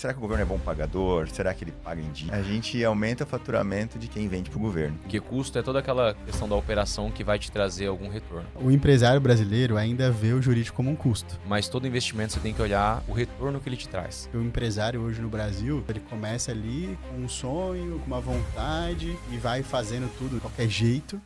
Será que o governo é bom pagador? Será que ele paga em dia? A gente aumenta o faturamento de quem vende para o governo. Porque custo é toda aquela questão da operação que vai te trazer algum retorno. O empresário brasileiro ainda vê o jurídico como um custo. Mas todo investimento você tem que olhar o retorno que ele te traz. O empresário hoje no Brasil, ele começa ali com um sonho, com uma vontade e vai fazendo tudo de qualquer jeito.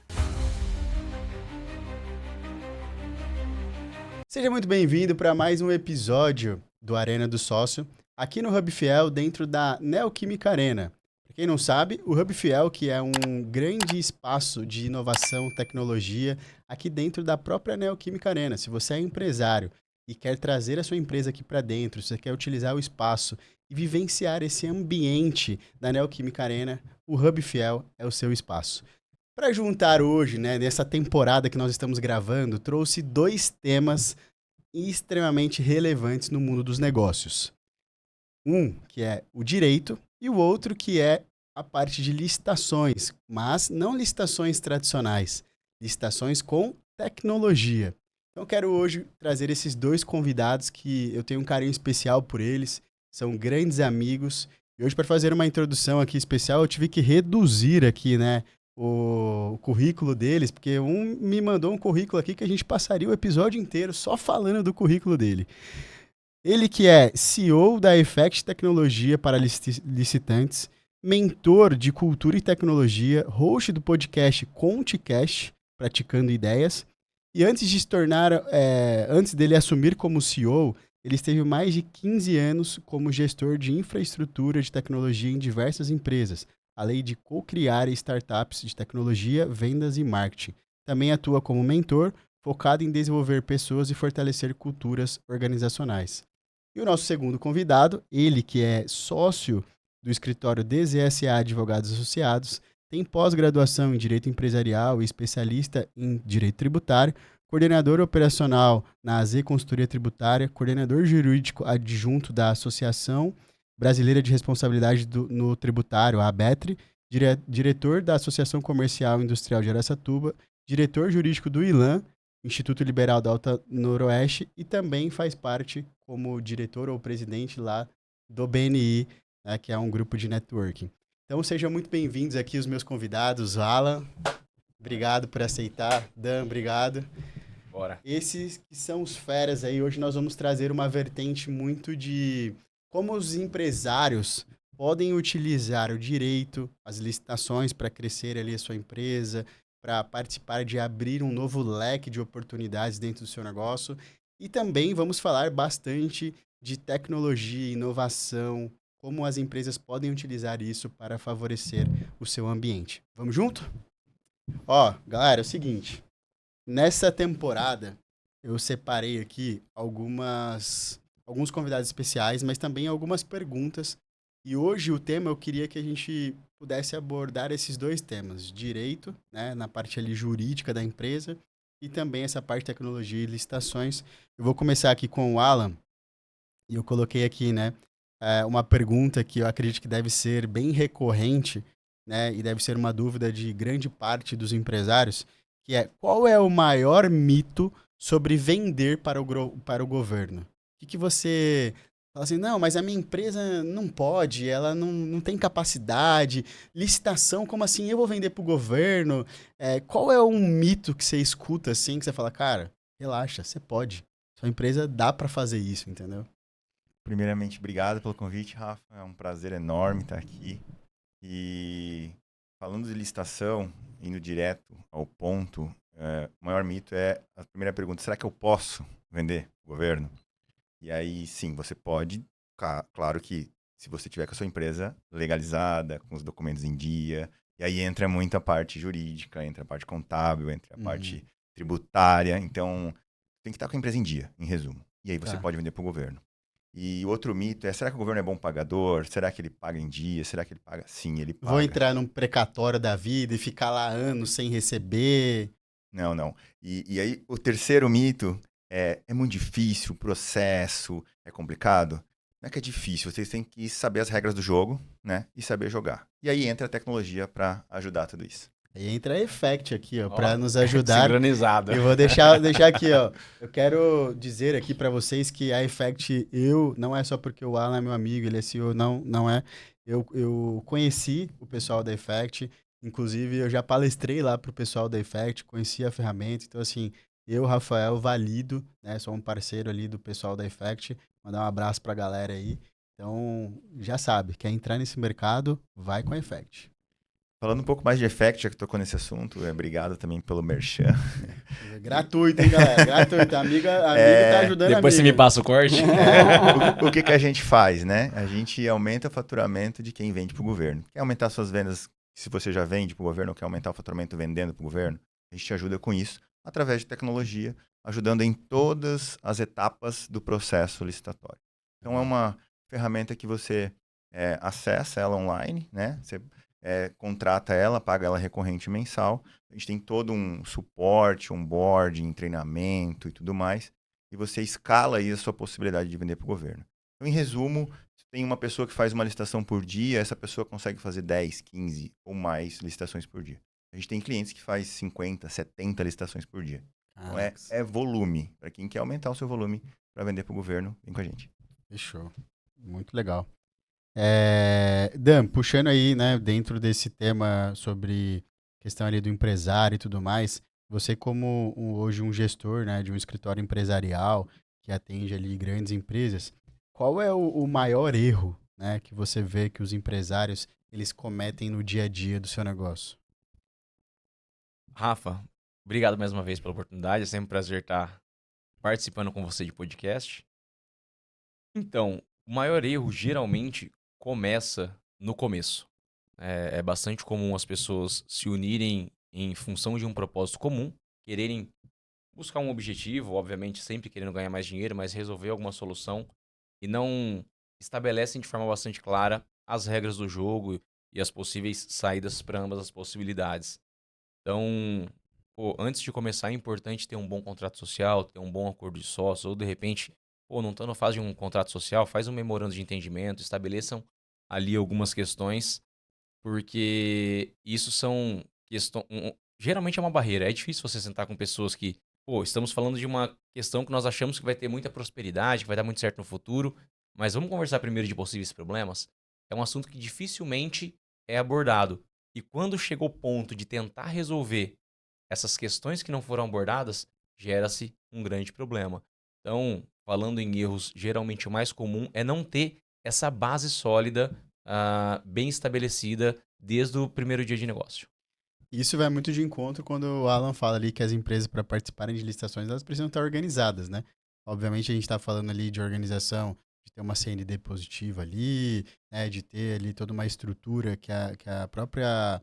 Seja muito bem-vindo para mais um episódio do Arena do Sócio, aqui no Hub Fiel, dentro da Neoquímica Arena. Para quem não sabe, o Hub Fiel, que é um grande espaço de inovação, tecnologia, aqui dentro da própria Neoquímica Arena. Se você é empresário e quer trazer a sua empresa aqui para dentro, se você quer utilizar o espaço e vivenciar esse ambiente da Neoquímica Arena, o Hub Fiel é o seu espaço. Para juntar hoje, nessa temporada que nós estamos gravando, trouxe dois temas extremamente relevantes no mundo dos negócios. Um, que é o direito, e o outro, que é a parte de licitações, mas não licitações tradicionais, licitações com tecnologia. Então, eu quero hoje trazer esses dois convidados que eu tenho um carinho especial por eles, são grandes amigos. E hoje, para fazer uma introdução aqui especial, eu tive que reduzir aqui, o currículo deles, porque um me mandou um currículo aqui que a gente passaria o episódio inteiro só falando do currículo dele. Ele que é CEO da Effect Tecnologia para licitantes, mentor de cultura e tecnologia, host do podcast ConteCast, Praticando Ideias. E antes de se tornar, antes dele assumir como CEO, ele esteve mais de 15 anos como gestor de infraestrutura de tecnologia em diversas empresas, além de co-criar startups de tecnologia, vendas e marketing. Também atua como mentor, focado em desenvolver pessoas e fortalecer culturas organizacionais. E o nosso segundo convidado, ele que é sócio do escritório DZSA Advogados Associados, tem pós-graduação em Direito Empresarial e especialista em Direito Tributário, coordenador operacional na AZ Consultoria Tributária, coordenador jurídico adjunto da Associação Brasileira de Responsabilidade no Tributário, a ABETRE, diretor da Associação Comercial e Industrial de Araçatuba, diretor jurídico do ILAN, Instituto Liberal da Alta Noroeste, e também faz parte como diretor ou presidente lá do BNI, que é um grupo de networking. Então sejam muito bem-vindos aqui os meus convidados. Alan, obrigado por aceitar. Dan, obrigado. Bora. Esses que são os feras aí, hoje nós vamos trazer uma vertente muito de como os empresários podem utilizar o direito, as licitações para crescer ali a sua empresa, para participar de abrir um novo leque de oportunidades dentro do seu negócio. E também vamos falar bastante de tecnologia, inovação, como as empresas podem utilizar isso para favorecer o seu ambiente. Vamos junto? Ó, galera, é o seguinte. Nessa temporada, eu separei aqui alguns convidados especiais, mas também algumas perguntas. E hoje o tema, eu queria que a gente pudesse abordar esses dois temas. Direito, na parte ali jurídica da empresa, e também essa parte de tecnologia e licitações. Eu vou começar aqui com o Alan. E eu coloquei aqui, uma pergunta que eu acredito que deve ser bem recorrente, e deve ser uma dúvida de grande parte dos empresários, que é: qual é o maior mito sobre vender para o governo? O que você fala assim, não, mas a minha empresa não pode, ela não tem capacidade, licitação, como assim eu vou vender para o governo? Qual é um mito que você escuta assim, que você fala, cara, relaxa, você pode, sua empresa dá para fazer isso, entendeu? Primeiramente, obrigado pelo convite, Rafa. É um prazer enorme estar aqui. E falando de licitação, indo direto ao ponto, o maior mito é a primeira pergunta: será que eu posso vender o governo? E aí, sim, você pode. Claro que se você tiver com a sua empresa legalizada, com os documentos em dia, e aí entra muito a parte jurídica, entra a parte contábil, entra a parte tributária. Então, tem que estar com a empresa em dia, em resumo. E aí você pode vender para o governo. E o outro mito é: será que o governo é bom pagador? Será que ele paga em dia? Será que ele paga? Sim, ele paga. Vou entrar num precatório da vida e ficar lá anos sem receber. Não. E aí, o terceiro mito é muito difícil, o processo é complicado. Não é que é difícil, vocês têm que saber as regras do jogo, e saber jogar. E aí entra a tecnologia para ajudar tudo isso. Aí entra a Effect aqui, ó, Ó, para nos ajudar. Sincronizado. Eu vou deixar aqui, ó. Eu quero dizer aqui para vocês que a Effect, não é só porque o Alan é meu amigo, ele é CEO, não é. Eu conheci o pessoal da Effect, inclusive eu já palestrei lá pro pessoal da Effect, conheci a ferramenta, então assim, eu, Rafael, valido, né, sou um parceiro ali do pessoal da Effect, mandar um abraço pra galera aí. Então, já sabe, quer entrar nesse mercado, vai com a Effect. Falando um pouco mais de Effect, já que tocou nesse assunto, obrigado também pelo merchan. Gratuito, hein, galera? Gratuito. Amiga tá ajudando a Depois você amiga. me passa o corte. O que a gente faz, né? A gente aumenta o faturamento de quem vende para o governo. Quer aumentar suas vendas, se você já vende para o governo, ou quer aumentar o faturamento vendendo para o governo? A gente te ajuda com isso, através de tecnologia, ajudando em todas as etapas do processo licitatório. Então, é uma ferramenta que você acessa ela online, né? Você contrata ela, paga ela recorrente mensal. A gente tem todo um suporte, onboarding, treinamento e tudo mais. E você escala aí a sua possibilidade de vender para o governo. Então, em resumo, se tem uma pessoa que faz uma licitação por dia, essa pessoa consegue fazer 10, 15 ou mais licitações por dia. A gente tem clientes que faz 50, 70 licitações por dia. Então, é volume. Para quem quer aumentar o seu volume para vender para o governo, vem com a gente. Fechou. Muito legal. Dan, puxando aí, né, dentro desse tema sobre questão ali do empresário e tudo mais, você como hoje um gestor, né, de um escritório empresarial que atende ali grandes empresas, qual é o maior erro, né, que você vê que os empresários eles cometem no dia a dia do seu negócio? Rafa, obrigado mais uma vez pela oportunidade. É sempre um prazer estar participando com você de podcast. Então, o maior erro geralmente começa no começo. É bastante comum as pessoas se unirem em função de um propósito comum, quererem buscar um objetivo, obviamente sempre querendo ganhar mais dinheiro, mas resolver alguma solução e não estabelecem de forma bastante clara as regras do jogo e as possíveis saídas para ambas as possibilidades. Então, pô, antes de começar é importante ter um bom contrato social, ter um bom acordo de sócio, ou de repente, pô, não estando na fase de um contrato social, faz um memorando de entendimento, estabeleçam ali algumas questões, porque isso são questões. Geralmente é uma barreira. É difícil você sentar com pessoas que, pô, estamos falando de uma questão que nós achamos que vai ter muita prosperidade, que vai dar muito certo no futuro, mas vamos conversar primeiro de possíveis problemas? É um assunto que dificilmente é abordado. E quando chega o ponto de tentar resolver essas questões que não foram abordadas, gera-se um grande problema. Então, falando em erros, geralmente o mais comum é não ter essa base sólida, bem estabelecida desde o primeiro dia de negócio. Isso vai muito de encontro quando o Alan fala ali que as empresas, para participarem de licitações, elas precisam estar organizadas, né? Obviamente, a gente está falando ali de organização, de ter uma CND positiva ali, né? De ter ali toda uma estrutura que a própria,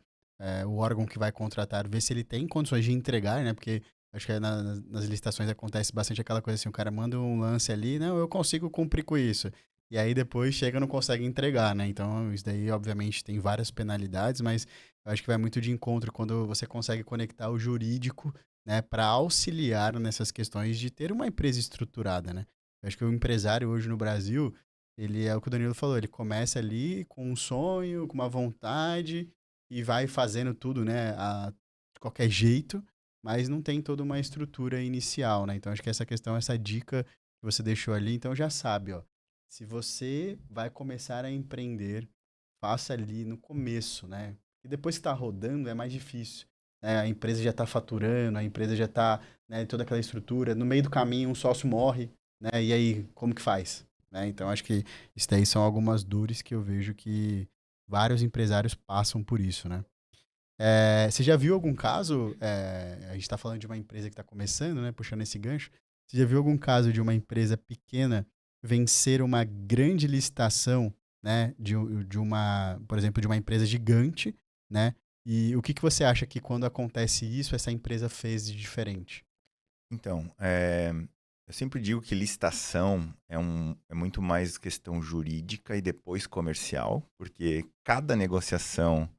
o órgão que vai contratar, vê se ele tem condições de entregar, né? Porque acho que nas licitações acontece bastante aquela coisa assim, o cara manda um lance ali, não, eu consigo cumprir com isso. E aí depois chega e não consegue entregar, né? Então, isso daí, obviamente, tem várias penalidades, mas eu acho que vai muito de encontro quando você consegue conectar o jurídico, né, para auxiliar nessas questões de ter uma empresa estruturada, né? Eu acho que o empresário hoje no Brasil, ele é o que o Danilo falou, ele começa ali com um sonho, com uma vontade e vai fazendo tudo, né, de qualquer jeito, mas não tem toda uma estrutura inicial, né? Então acho que essa questão, essa dica que você deixou ali, então já sabe, ó, se você vai começar a empreender, faça ali no começo, né? E depois que está rodando é mais difícil, né? A empresa já está faturando, a empresa já está, né, toda aquela estrutura. No meio do caminho um sócio morre, né? E aí como que faz? Né? Então acho que isso daí são algumas dores que eu vejo que vários empresários passam por isso, né? Você já viu algum caso? A gente está falando de uma empresa que está começando, né? Puxando esse gancho. Você já viu algum caso de uma empresa pequena vencer uma grande licitação, né? De uma, por exemplo, de uma empresa gigante, né? E o que você acha que quando acontece isso, essa empresa fez de diferente? Então, eu sempre digo que licitação é muito mais questão jurídica e depois comercial, porque cada negociação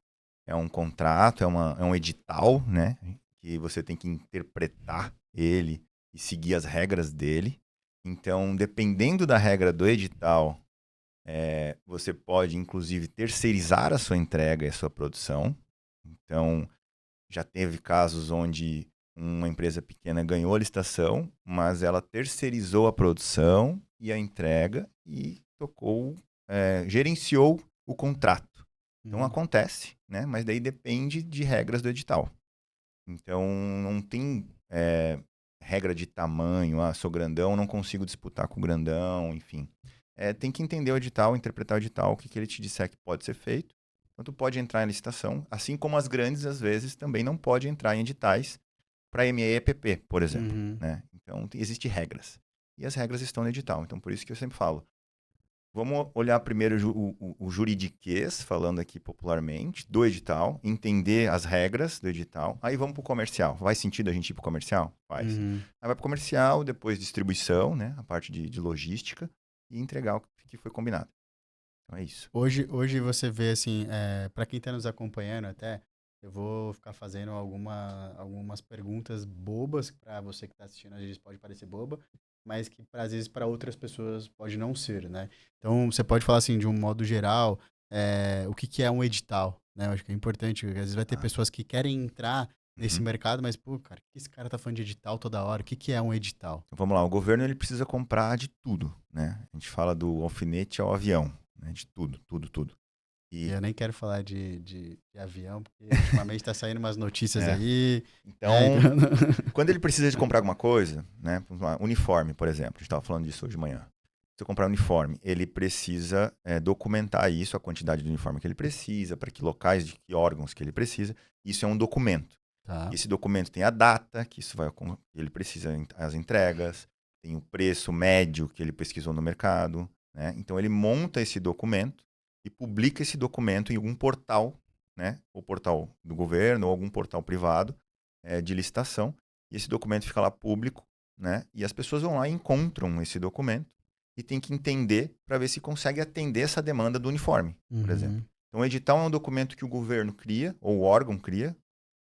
é um contrato, é um edital, né? Que você tem que interpretar ele e seguir as regras dele. Então, dependendo da regra do edital, você pode, inclusive, terceirizar a sua entrega e a sua produção. Então, Já teve casos onde uma empresa pequena ganhou a licitação, mas ela terceirizou a produção e a entrega e gerenciou o contrato. Então acontece, né? Mas daí depende de regras do edital. Então não tem regra de tamanho, sou grandão, não consigo disputar com o grandão, enfim. Tem que entender o edital, interpretar o edital, o que ele te disser que pode ser feito. Então, tu pode entrar em licitação, assim como as grandes, às vezes, também não pode entrar em editais para ME e EPP, por exemplo. Né? Então, existem regras. E as regras estão no edital. Então, por isso que eu sempre falo, vamos olhar primeiro o juridiquês, falando aqui popularmente, do edital, entender as regras do edital, aí vamos para o comercial. Faz sentido a gente ir para o comercial? Faz. Aí vai para o comercial, depois distribuição, né? A parte de logística, e entregar o que foi combinado. Então é isso. Hoje você vê, assim, para quem está nos acompanhando até, eu vou ficar fazendo algumas perguntas bobas para você que está assistindo, às vezes pode parecer boba, mas que às vezes para outras pessoas pode não ser, né? Então você pode falar assim, de um modo geral, o que é um edital, né? Eu acho que é importante, às vezes vai ter pessoas que querem entrar nesse mercado, mas, pô, cara, o que esse cara tá falando de edital toda hora? O que é um edital? Então, vamos lá, o governo ele precisa comprar de tudo, né? A gente fala do alfinete ao avião, né? De tudo. E eu nem quero falar de avião, porque ultimamente está saindo umas notícias aí. Então, quando ele precisa de comprar alguma coisa, né? Uniforme, por exemplo, a gente estava falando disso hoje de manhã. Se eu comprar uniforme, ele precisa documentar isso, a quantidade de uniforme que ele precisa, para que locais, de que órgãos que ele precisa. Isso é um documento. Tá. Esse documento tem a data, que ele precisa, as entregas, tem o preço médio que ele pesquisou no mercado, né? Então, ele monta esse documento e publica esse documento em algum portal, né? Ou portal do governo, ou algum portal privado de licitação. E esse documento fica lá público, né? E as pessoas vão lá e encontram esse documento e tem que entender para ver se consegue atender essa demanda do uniforme, por exemplo. Então, o edital é um documento que o governo cria, ou o órgão cria,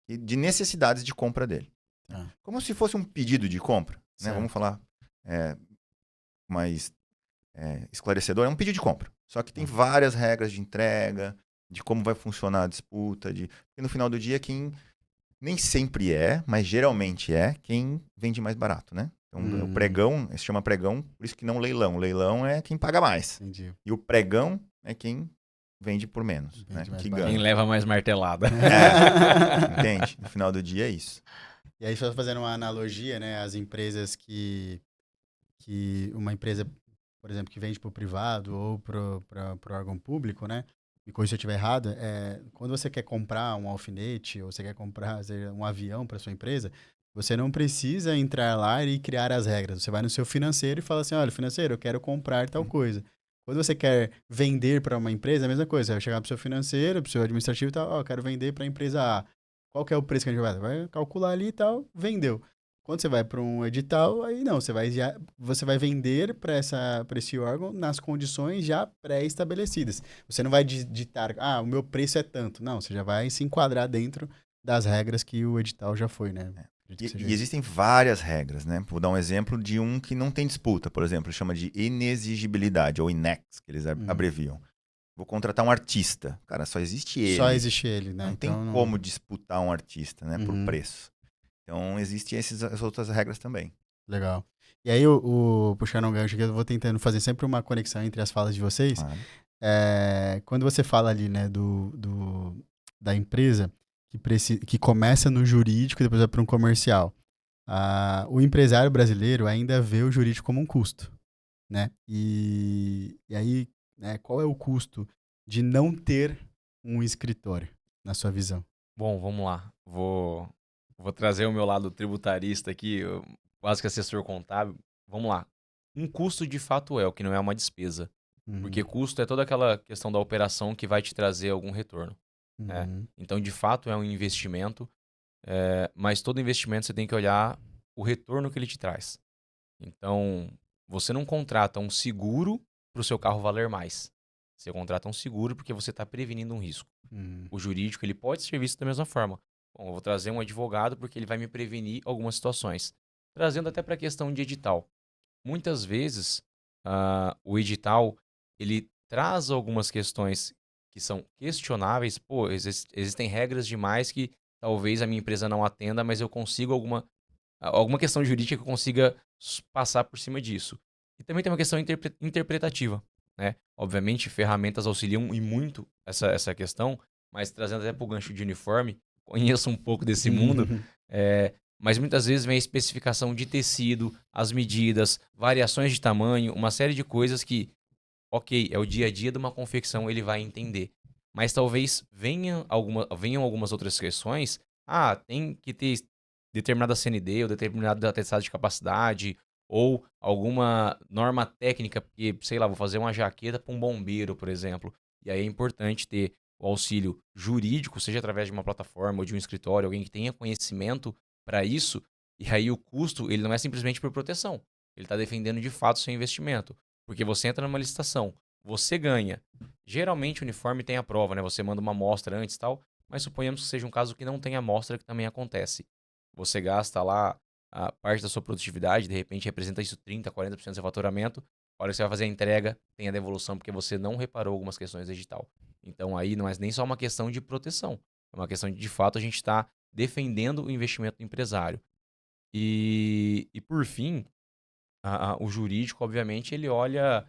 de necessidades de compra dele. Como se fosse um pedido de compra, né? Vamos falar mais esclarecedor, é um pedido de compra. Só que tem várias regras de entrega, de como vai funcionar a disputa, porque no final do dia quem nem sempre mas geralmente quem vende mais barato, né? Então o pregão, se chama pregão, por isso que não leilão. Leilão é quem paga mais. Entendi. E o pregão é quem vende por menos, né? Que ganha. Quem leva mais martelada. Entende? No final do dia é isso. E aí, só fazendo uma analogia, né? As empresas que uma empresa, por exemplo, que vende para o privado ou para o órgão público, né? Me corrija se eu estiver errado, quando você quer comprar um alfinete ou você quer comprar um avião para sua empresa, você não precisa entrar lá e criar as regras. Você vai no seu financeiro e fala assim, olha, financeiro, eu quero comprar tal coisa. Quando você quer vender para uma empresa, é a mesma coisa. Você vai chegar para o seu financeiro, para o seu administrativo e tal, eu quero vender para a empresa A. Qual que é o preço que a gente vai? Vai calcular ali e tal, vendeu. Quando você vai para um edital, aí não, você vai vender para esse órgão nas condições já pré-estabelecidas. Você não vai ditar, o meu preço é tanto. Não, você já vai se enquadrar dentro das regras que o edital já foi, né? E existem várias regras, né? Vou dar um exemplo de um que não tem disputa, por exemplo, chama de inexigibilidade, ou INEX, que eles abreviam. Vou contratar um artista. Cara, só existe ele. Só existe ele, né? Não tem como disputar um artista, né? Por preço. Então, existem as outras regras também. Legal. E aí, puxando um gancho aqui, eu vou tentando fazer sempre uma conexão entre as falas de vocês. Quando você fala ali, né, da empresa que começa no jurídico e depois vai para um comercial, o empresário brasileiro ainda vê o jurídico como um custo, né? E aí, né, qual é o custo de não ter um escritório, na sua visão? Bom, vamos lá. Vou trazer o meu lado tributarista aqui, quase que assessor contábil. Vamos lá. Um custo de fato o que não é uma despesa. Porque custo é toda aquela questão da operação que vai te trazer algum retorno. Né? Então, de fato, é um investimento, mas todo investimento você tem que olhar o retorno que ele te traz. Então, você não contrata um seguro para o seu carro valer mais. Você contrata um seguro porque você está prevenindo um risco. O jurídico ele pode ser visto da mesma forma. Bom, eu vou trazer um advogado porque ele vai me prevenir algumas situações. Trazendo até para a questão de edital. Muitas vezes, o edital ele traz algumas questões que são questionáveis. Pô, existem regras demais que talvez a minha empresa não atenda, mas eu consigo alguma questão jurídica que eu consiga passar por cima disso. E também tem uma questão interpretativa, né? Obviamente, ferramentas auxiliam e muito essa questão, mas trazendo até para o gancho de uniforme, conheço um pouco desse mundo, mas muitas vezes vem a especificação de tecido, as medidas, variações de tamanho, uma série de coisas que, ok, é o dia a dia de uma confecção, ele vai entender. Mas talvez venham algumas outras questões. Tem que ter determinada CND ou determinado atestado de capacidade ou alguma norma técnica, porque, sei lá, vou fazer uma jaqueta para um bombeiro, por exemplo. E aí é importante ter o auxílio jurídico, seja através de uma plataforma ou de um escritório, alguém que tenha conhecimento para isso. E aí o custo, ele não é simplesmente por proteção. Ele está defendendo de fato o seu investimento. Porque você entra numa licitação, você ganha. Geralmente o uniforme tem a prova, né? Você manda uma amostra antes e tal, mas suponhamos que seja um caso que não tem amostra, que também acontece. Você gasta lá a parte da sua produtividade, de repente representa isso 30%, 40% do seu faturamento. A hora que você vai fazer a entrega, tem a devolução porque você não reparou algumas questões do edital. Então aí não é nem só uma questão de proteção, é uma questão de fato, a gente está defendendo o investimento do empresário. E por fim, o jurídico, obviamente, ele olha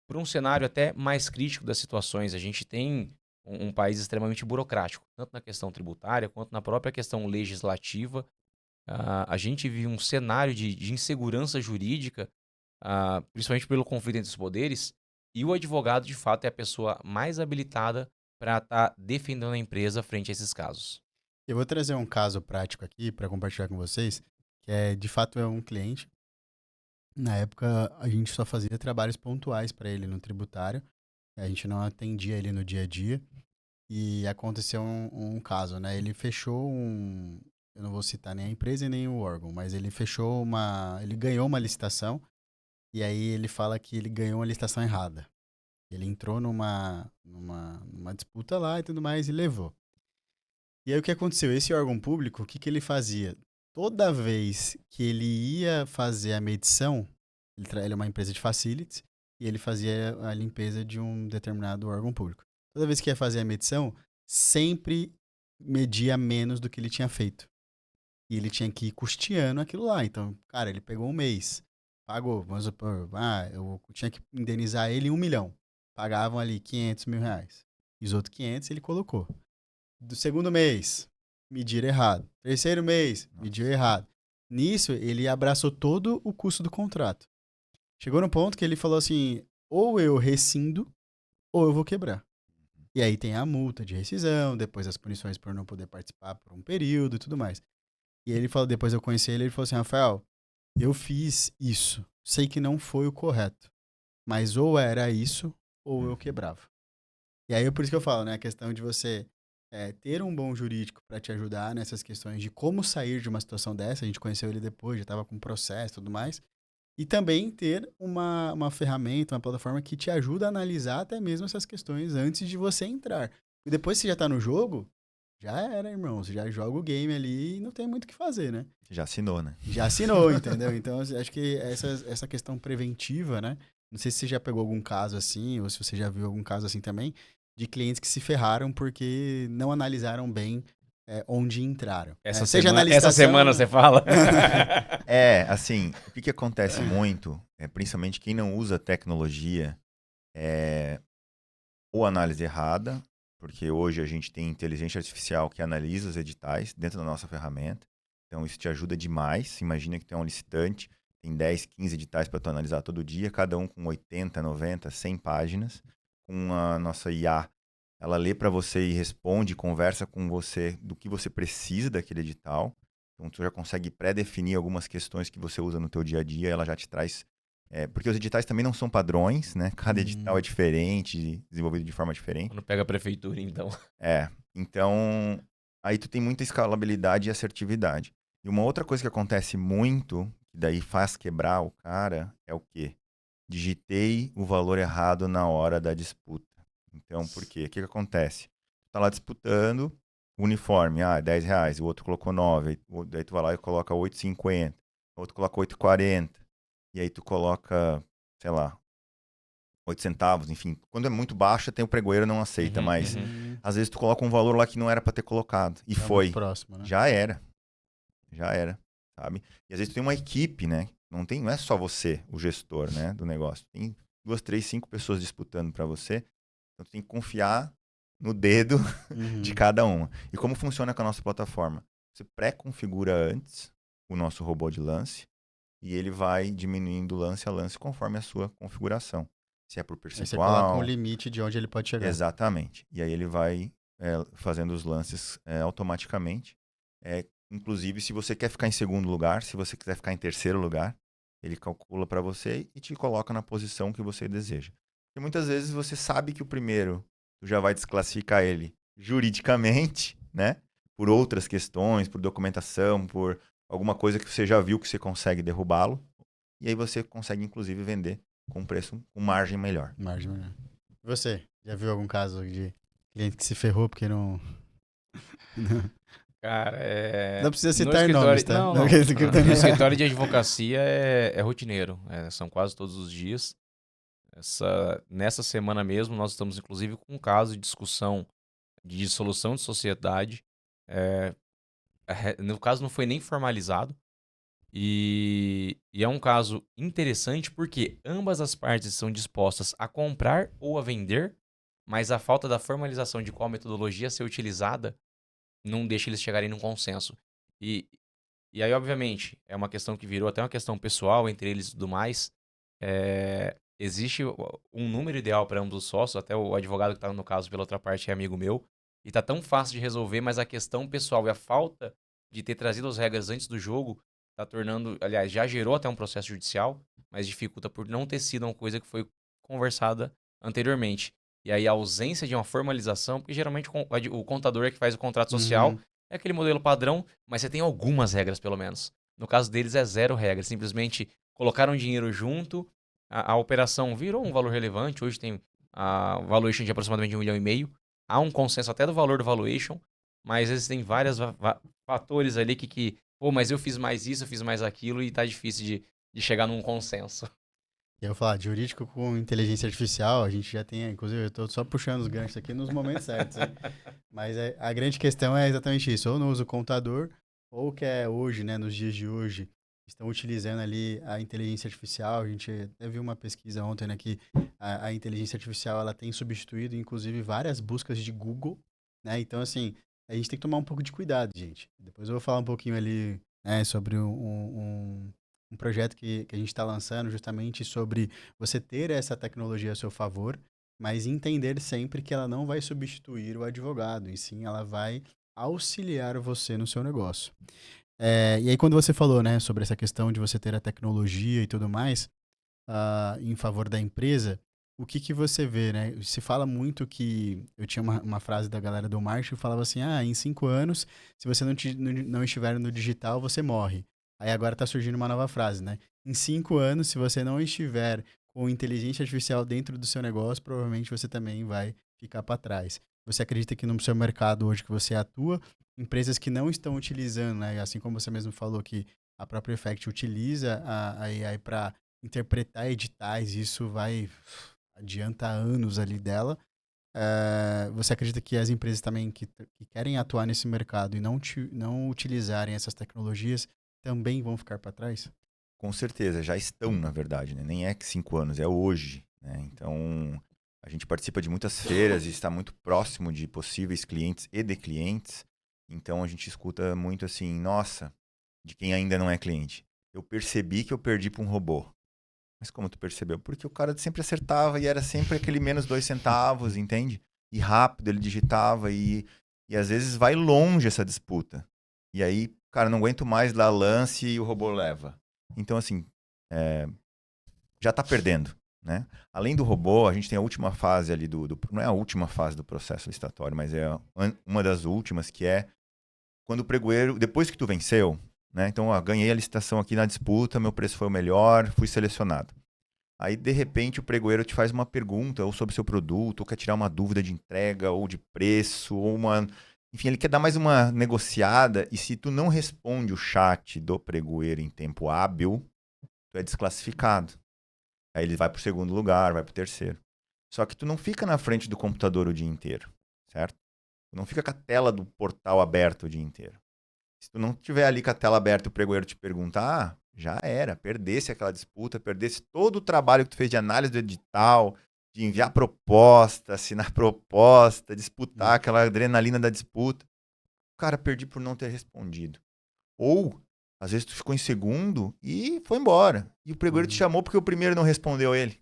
para um cenário até mais crítico das situações. A gente tem um país extremamente burocrático, tanto na questão tributária quanto na própria questão legislativa. A gente vive um cenário de insegurança jurídica, principalmente pelo conflito entre os poderes, e o advogado, de fato, é a pessoa mais habilitada para estar defendendo a empresa frente a esses casos. Eu vou trazer um caso prático aqui para compartilhar com vocês, que de fato é um cliente. Na época, a gente só fazia trabalhos pontuais para ele no tributário, a gente não atendia ele no dia a dia, e aconteceu um caso, né? Ele fechou eu não vou citar nem a empresa e nem o órgão, mas ele ele ganhou uma licitação, e aí ele fala que ele ganhou uma licitação errada. Ele entrou numa disputa lá e tudo mais e levou. E aí o que aconteceu? Esse órgão público, o que ele fazia? Toda vez que ele ia fazer a medição, ele é uma empresa de facilities, e ele fazia a limpeza de um determinado órgão público. Toda vez que ia fazer a medição, sempre media menos do que ele tinha feito. E ele tinha que ir custeando aquilo lá. Então, cara, ele pegou um mês, pagou, vamos supor, eu tinha que indenizar ele 1 milhão. Pagavam ali 500 mil reais. E os outros 500 ele colocou. Do segundo mês, mediram errado. Terceiro mês, mediu errado. Nisso, ele abraçou todo o custo do contrato. Chegou no ponto que ele falou assim, ou eu rescindo, ou eu vou quebrar. E aí tem a multa de rescisão, depois as punições por não poder participar por um período e tudo mais. E ele falou, depois eu conheci ele falou assim, Rafael, eu fiz isso. Sei que não foi o correto. Mas ou era isso, ou eu quebrava. E aí, por isso que eu falo, né? A questão de você ter um bom jurídico para te ajudar nessas questões de como sair de uma situação dessa. A gente conheceu ele depois, já estava com processo e tudo mais. E também ter uma ferramenta, uma plataforma que te ajuda a analisar até mesmo essas questões antes de você entrar. E depois que você já está no jogo, já era, irmão. Você já joga o game ali e não tem muito o que fazer, né? Você já assinou, né? Já assinou, entendeu? Então, acho que essa questão preventiva, né? Não sei se você já pegou algum caso assim, ou se você já viu algum caso assim também, de clientes que se ferraram porque não analisaram bem onde entraram. Essa Essa semana semana você fala? Assim, o que acontece muito, principalmente quem não usa tecnologia, ou análise errada, porque hoje a gente tem inteligência artificial que analisa os editais dentro da nossa ferramenta, então isso te ajuda demais. Imagina que tu é um licitante, tem 10, 15 editais para tu analisar todo dia, cada um com 80, 90, 100 páginas, com a nossa IA. Ela lê para você e responde, conversa com você do que você precisa daquele edital. Então, tu já consegue pré-definir algumas questões que você usa no teu dia a dia. Ela já te traz... porque os editais também não são padrões, né? Cada edital é diferente, desenvolvido de forma diferente. Quando pega a prefeitura, então. Então, aí tu tem muita escalabilidade e assertividade. E uma outra coisa que acontece muito, que daí faz quebrar o cara, é o quê? Digitei o valor errado na hora da disputa. Então, por quê? O que acontece? Tu tá lá disputando o uniforme, R$10, o outro colocou 9, daí tu vai lá e coloca 8,50, o outro coloca 8,40, e aí tu coloca, sei lá, 8 centavos, enfim. Quando é muito baixa, tem o pregoeiro não aceita, mas Às vezes tu coloca um valor lá que não era para ter colocado. E Tá foi. muito próximo, né? Já era, sabe? E às vezes tu tem uma equipe, né? Não é só você, o gestor, né, do negócio. Tem 2, 3, 5 pessoas disputando para você. Então tu tem que confiar no dedo de cada uma. E como funciona com a nossa plataforma? Você pré-configura antes o nosso robô de lance e ele vai diminuindo lance a lance conforme a sua configuração. Se é por Aí você coloca um percentual. limite de onde ele pode chegar. Exatamente. E aí ele vai fazendo os lances automaticamente. Inclusive, se você quer ficar em segundo lugar, se você quiser ficar em terceiro lugar, ele calcula para você e te coloca na posição que você deseja. Porque muitas vezes você sabe que o primeiro, tu já vai desclassificar ele juridicamente, né? Por outras questões, por documentação, por alguma coisa que você já viu que você consegue derrubá-lo. E aí você consegue, inclusive, vender com preço, com margem melhor. Margem melhor. Você, já viu algum caso de cliente que se ferrou porque não... Cara, Não precisa no citar nomes, escritório... tá? Não, Não, não. que esse aqui eu também- No escritório de advocacia é rotineiro. São quase todos os dias. Nessa semana mesmo, nós estamos, inclusive, com um caso de discussão de dissolução de sociedade. No caso, não foi nem formalizado. E é um caso interessante porque ambas as partes são dispostas a comprar ou a vender, mas a falta da formalização de qual metodologia a ser utilizada não deixa eles chegarem num consenso. E, e aí, obviamente, é uma questão que virou até uma questão pessoal entre eles e tudo mais. Existe um número ideal para ambos os sócios, até o advogado que está no caso pela outra parte é amigo meu, e tá tão fácil de resolver, mas a questão pessoal e a falta de ter trazido as regras antes do jogo tá tornando, aliás, já gerou até um processo judicial, mas dificulta por não ter sido uma coisa que foi conversada anteriormente. E aí a ausência de uma formalização, porque geralmente o contador é que faz o contrato social, é aquele modelo padrão, mas você tem algumas regras pelo menos. No caso deles é zero regra, simplesmente colocaram dinheiro junto, a operação virou um valor relevante, hoje tem a valuation de aproximadamente 1,5 milhão. Há um consenso até do valor do valuation, mas existem vários fatores ali pô, mas eu fiz mais isso, eu fiz mais aquilo e tá difícil de chegar num consenso. E eu vou falar, de jurídico com inteligência artificial, a gente já tem, inclusive, eu tô só puxando os ganchos aqui nos momentos certos, hein? Mas a grande questão é exatamente isso, ou não usa o contador, ou que é hoje, né, nos dias de hoje, estão utilizando ali a inteligência artificial. A gente até viu uma pesquisa ontem, né, que a inteligência artificial, ela tem substituído, inclusive, várias buscas de Google, né? Então, assim, a gente tem que tomar um pouco de cuidado, gente. Depois eu vou falar um pouquinho ali, né, sobre um projeto que a gente está lançando justamente sobre você ter essa tecnologia a seu favor, mas entender sempre que ela não vai substituir o advogado, e sim ela vai auxiliar você no seu negócio. E aí quando você falou, né, sobre essa questão de você ter a tecnologia e tudo mais, em favor da empresa, o que você vê, né? Se fala muito que... Eu tinha uma frase da galera do marketing que falava assim, em 5 anos, se você não estiver no digital, você morre. Aí agora está surgindo uma nova frase, né? Em 5 anos, se você não estiver com inteligência artificial dentro do seu negócio, provavelmente você também vai ficar para trás. Você acredita que no seu mercado hoje que você atua, empresas que não estão utilizando, né? Assim como você mesmo falou que a própria Effect utiliza a AI para interpretar editais, isso vai adianta anos ali dela. Você acredita que as empresas também que querem atuar nesse mercado e não utilizarem essas tecnologias também vão ficar para trás? Com certeza, já estão, na verdade, né? Nem é que 5 anos, é hoje, né? Então, a gente participa de muitas feiras e está muito próximo de possíveis clientes e de clientes. Então, a gente escuta muito assim, nossa, de quem ainda não é cliente. Eu percebi que eu perdi para um robô. Mas como tu percebeu? Porque o cara sempre acertava e era sempre aquele menos 2 centavos, entende? E rápido ele digitava e às vezes vai longe essa disputa. E aí, cara, não aguento mais dar lance e o robô leva. Então, assim, já tá perdendo, né? Além do robô, a gente tem a última fase ali não é a última fase do processo licitatório, mas é uma das últimas, que é quando o pregoeiro, depois que tu venceu, né? Então, ganhei a licitação aqui na disputa, meu preço foi o melhor, fui selecionado. Aí, de repente, o pregoeiro te faz uma pergunta ou sobre o seu produto, ou quer tirar uma dúvida de entrega, ou de preço, ou uma... Enfim, ele quer dar mais uma negociada, e se tu não responde o chat do pregoeiro em tempo hábil, tu é desclassificado. Aí ele vai pro segundo lugar, vai pro terceiro. Só que tu não fica na frente do computador o dia inteiro, certo? Tu não fica com a tela do portal aberta o dia inteiro. Se tu não tiver ali com a tela aberta e o pregoeiro te perguntar, já era. Perdesse aquela disputa, perdesse todo o trabalho que tu fez de análise do edital, de enviar proposta, assinar proposta, disputar aquela adrenalina da disputa. Cara, perdi por não ter respondido. Ou, às vezes tu ficou em segundo e foi embora. E o pregoeiro te chamou porque o primeiro não respondeu ele.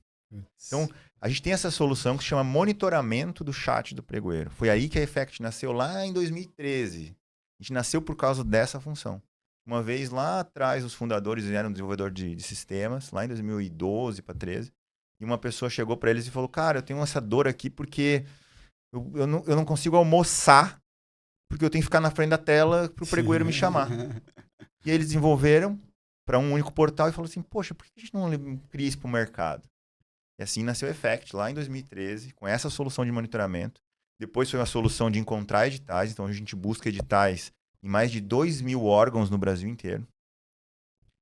Então, a gente tem essa solução que se chama monitoramento do chat do pregoeiro. Foi aí que a Effect nasceu lá em 2013. A gente nasceu por causa dessa função. Uma vez lá atrás, os fundadores eram desenvolvedor de sistemas, lá em 2012 para 13. E uma pessoa chegou para eles e falou: cara, eu tenho essa dor aqui porque eu não consigo almoçar porque eu tenho que ficar na frente da tela para o pregoeiro me chamar. E aí eles desenvolveram para um único portal e falaram assim: poxa, por que a gente não cria isso para o mercado? E assim nasceu o Effect lá em 2013, com essa solução de monitoramento. Depois foi uma solução de encontrar editais, então a gente busca editais em mais de 2.000 órgãos no Brasil inteiro.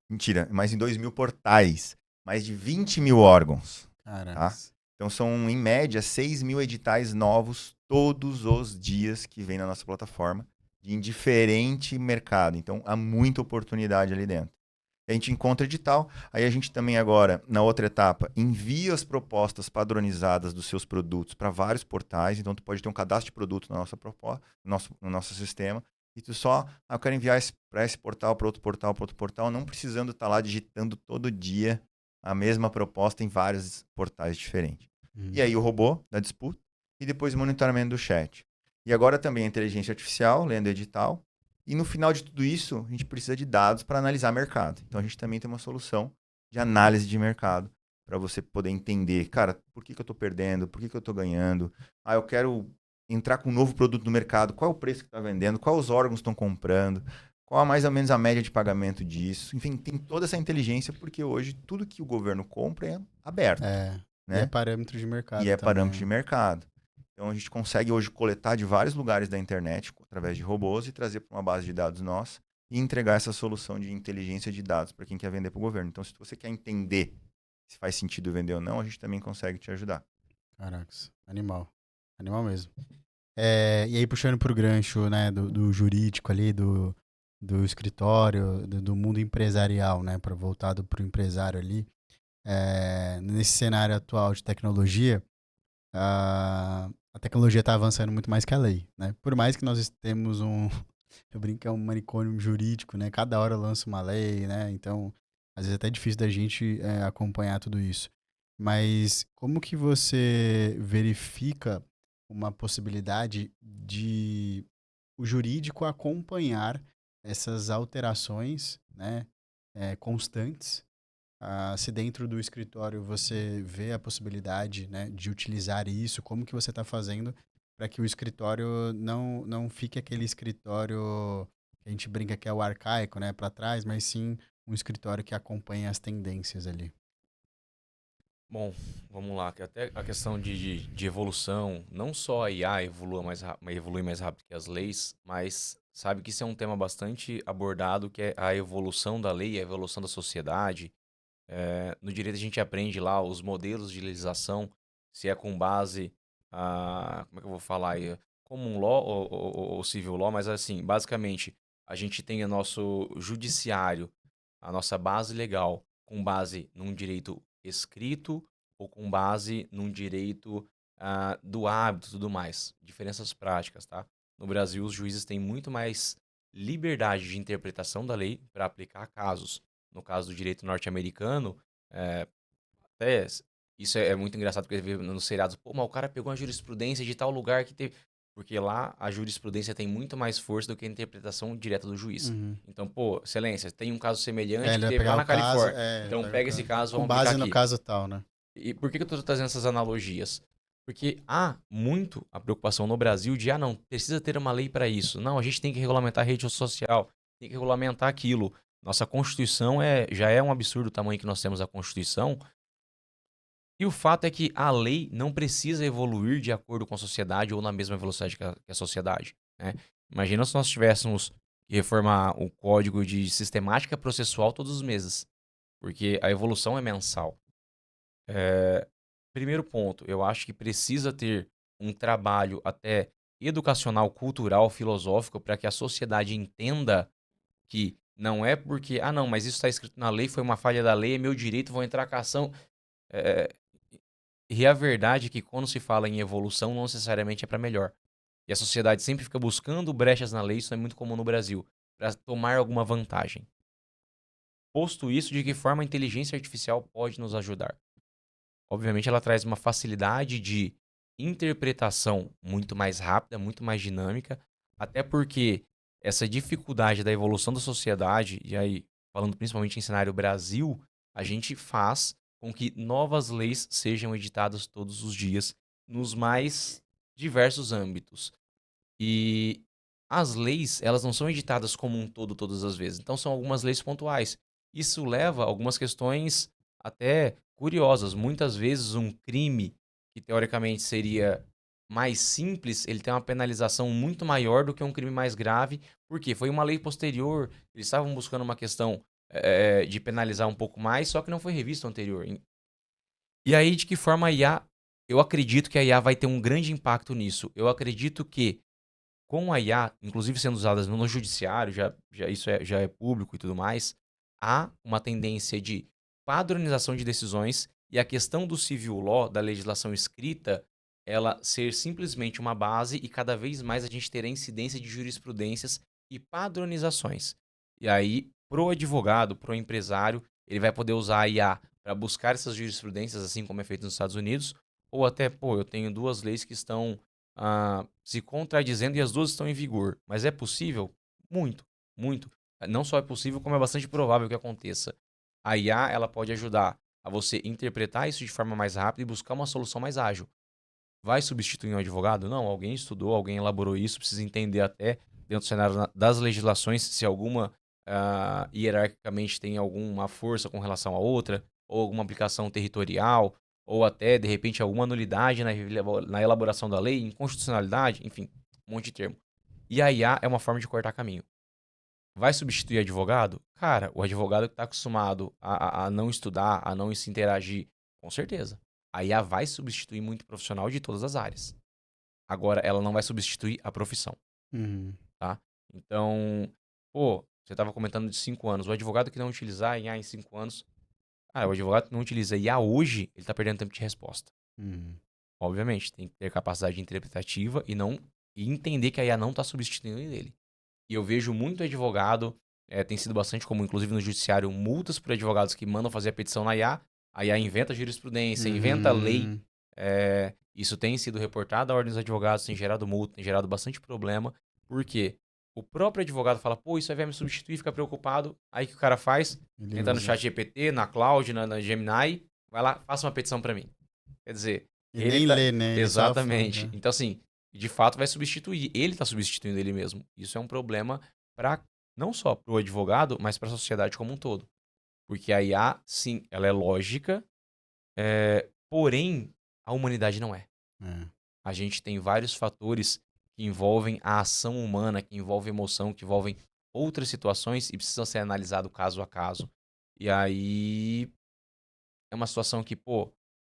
Mentira, mais de 2.000 portais, mais de 20.000 órgãos. Caraca. Tá? Então são, em média, 6.000 editais novos todos os dias que vem na nossa plataforma, em diferente mercado. Então há muita oportunidade ali dentro. A gente encontra edital, aí a gente também agora, na outra etapa, envia as propostas padronizadas dos seus produtos para vários portais, então tu pode ter um cadastro de produto na nossa proposta, no nosso sistema, e tu só, eu quero enviar para esse portal, para outro portal, para outro portal, não precisando estar lá digitando todo dia a mesma proposta em vários portais diferentes. E aí o robô da disputa, e depois o monitoramento do chat. E agora também a inteligência artificial, lendo edital. E no final de tudo isso, a gente precisa de dados para analisar mercado. Então a gente também tem uma solução de análise de mercado para você poder entender, cara, por que eu estou perdendo, por que eu estou ganhando. Ah, eu quero entrar com um novo produto no mercado, qual é o preço que está vendendo, quais os órgãos estão comprando, qual é mais ou menos a média de pagamento disso. Enfim, tem toda essa inteligência, porque hoje tudo que o governo compra é aberto. E é parâmetro de mercado E é também. parâmetro de mercado. Então a gente consegue hoje coletar de vários lugares da internet, através de robôs, e trazer para uma base de dados nossa e entregar essa solução de inteligência de dados para quem quer vender para o governo. Então, se você quer entender se faz sentido vender ou não, a gente também consegue te ajudar. Caracas, animal. Animal mesmo. E aí, puxando pro gancho, né, do jurídico ali, do escritório, do mundo empresarial, né, voltado pro empresário ali, nesse cenário atual de tecnologia, a tecnologia está avançando muito mais que a lei, né? Por mais que nós temos eu brinco, é um manicômio jurídico, né? Cada hora lança uma lei, né? Então, às vezes é até difícil da gente acompanhar tudo isso. Mas como que você verifica uma possibilidade de o jurídico acompanhar essas alterações, né, constantes? Se dentro do escritório você vê a possibilidade, né, de utilizar isso, como que você está fazendo para que o escritório não fique aquele escritório que a gente brinca que é o arcaico, né, para trás, mas sim um escritório que acompanha as tendências ali. Bom, vamos lá, que até a questão de evolução, não só a IA evolui mais rápido que as leis, mas sabe que isso é um tema bastante abordado, que é a evolução da lei, a evolução da sociedade. No direito a gente aprende lá os modelos de legislação, se é com base como é que eu vou falar aí? Common law ou civil law, mas assim, basicamente, a gente tem o nosso judiciário, a nossa base legal, com base num direito escrito ou com base num direito do hábito e tudo mais. Diferenças práticas, tá? No Brasil, os juízes têm muito mais liberdade de interpretação da lei para aplicar casos. No caso do direito norte-americano, até isso é muito engraçado porque vê nos seriados, pô, mas o cara pegou uma jurisprudência de tal lugar que teve. Porque lá a jurisprudência tem muito mais força do que a interpretação direta do juiz. Uhum. Então, pô, excelência, tem um caso semelhante que Ele vai teve lá pegar na o caso, Califórnia. ele Então, vai pegar pega o esse caso. caso, Com vamos aplicar base no aqui. caso tal, né? E por que eu tô trazendo essas analogias? Porque há muito a preocupação no Brasil de, não, precisa ter uma lei para isso. Não, a gente tem que regulamentar a rede social, tem que regulamentar aquilo. Nossa Constituição já é um absurdo o tamanho que nós temos a Constituição. E o fato é que a lei não precisa evoluir de acordo com a sociedade ou na mesma velocidade que a sociedade, né? Imagina se nós tivéssemos que reformar o código de sistemática processual todos os meses, porque a evolução é mensal. Primeiro ponto, eu acho que precisa ter um trabalho até educacional, cultural, filosófico, para que a sociedade entenda que não é porque, não, mas isso está escrito na lei, foi uma falha da lei, é meu direito, vou entrar com a ação. É, e a verdade é que quando se fala em evolução, não necessariamente é para melhor. E a sociedade sempre fica buscando brechas na lei, isso é muito comum no Brasil, para tomar alguma vantagem. Posto isso, de que forma a inteligência artificial pode nos ajudar? Obviamente, ela traz uma facilidade de interpretação muito mais rápida, muito mais dinâmica, até porque essa dificuldade da evolução da sociedade, e aí, falando principalmente em cenário Brasil, a gente faz com que novas leis sejam editadas todos os dias, nos mais diversos âmbitos. E as leis, elas não são editadas como um todo todas as vezes. Então, são algumas leis pontuais. Isso leva a algumas questões até curiosas. Muitas vezes, um crime que teoricamente seria mais simples, ele tem uma penalização muito maior do que um crime mais grave. Por quê? Foi uma lei posterior, eles estavam buscando uma questão de penalizar um pouco mais, só que não foi revisto anterior. E aí, de que forma a IA... Eu acredito que a IA vai ter um grande impacto nisso. Eu acredito que com a IA, inclusive sendo usadas no judiciário, isso já é público e tudo mais, há uma tendência de padronização de decisões e a questão do civil law, da legislação escrita, ela ser simplesmente uma base e cada vez mais a gente terá incidência de jurisprudências e padronizações. E aí, pro advogado, pro empresário, ele vai poder usar a IA para buscar essas jurisprudências, assim como é feito nos Estados Unidos, ou até, eu tenho 2 leis que estão se contradizendo e as 2 estão em vigor. Mas é possível? Muito, muito. Não só é possível, como é bastante provável que aconteça. A IA, ela pode ajudar a você interpretar isso de forma mais rápida e buscar uma solução mais ágil. Vai substituir um advogado? Não, alguém estudou, alguém elaborou isso, precisa entender até dentro do cenário das legislações se alguma hierarquicamente tem alguma força com relação a outra, ou alguma aplicação territorial, ou até, de repente, alguma nulidade na elaboração da lei, inconstitucionalidade, enfim, um monte de termo. E a IA é uma forma de cortar caminho. Vai substituir advogado? Cara, o advogado que está acostumado a não estudar, a não se interagir, com certeza. A IA vai substituir muito profissional de todas as áreas. Agora, ela não vai substituir a profissão, tá? Então, você estava comentando de 5 anos. O advogado que não utilizar a IA em 5 anos... o advogado que não utiliza IA hoje, ele está perdendo tempo de resposta. Obviamente, tem que ter capacidade interpretativa e entender que a IA não está substituindo ele. E eu vejo muito advogado, tem sido bastante comum, inclusive no judiciário, multas por advogados que mandam fazer a petição na IA, a IA inventa jurisprudência, inventa lei. Isso tem sido reportado à ordem dos advogados, tem gerado multa, tem gerado bastante problema, porque o próprio advogado fala, isso aí vai me substituir, fica preocupado. Aí o que o cara faz? Entra no chat GPT, na Cloud, na Gemini, vai lá, faça uma petição para mim. Quer dizer, ele nem lê, né? Exatamente. Então, assim, de fato vai substituir. Ele está substituindo ele mesmo. Isso é um problema não só para o advogado, mas para a sociedade como um todo. Porque a IA, sim, ela é lógica, porém, a humanidade não é. A gente tem vários fatores que envolvem a ação humana, que envolvem emoção, que envolvem outras situações e precisam ser analisados caso a caso. E aí é uma situação que,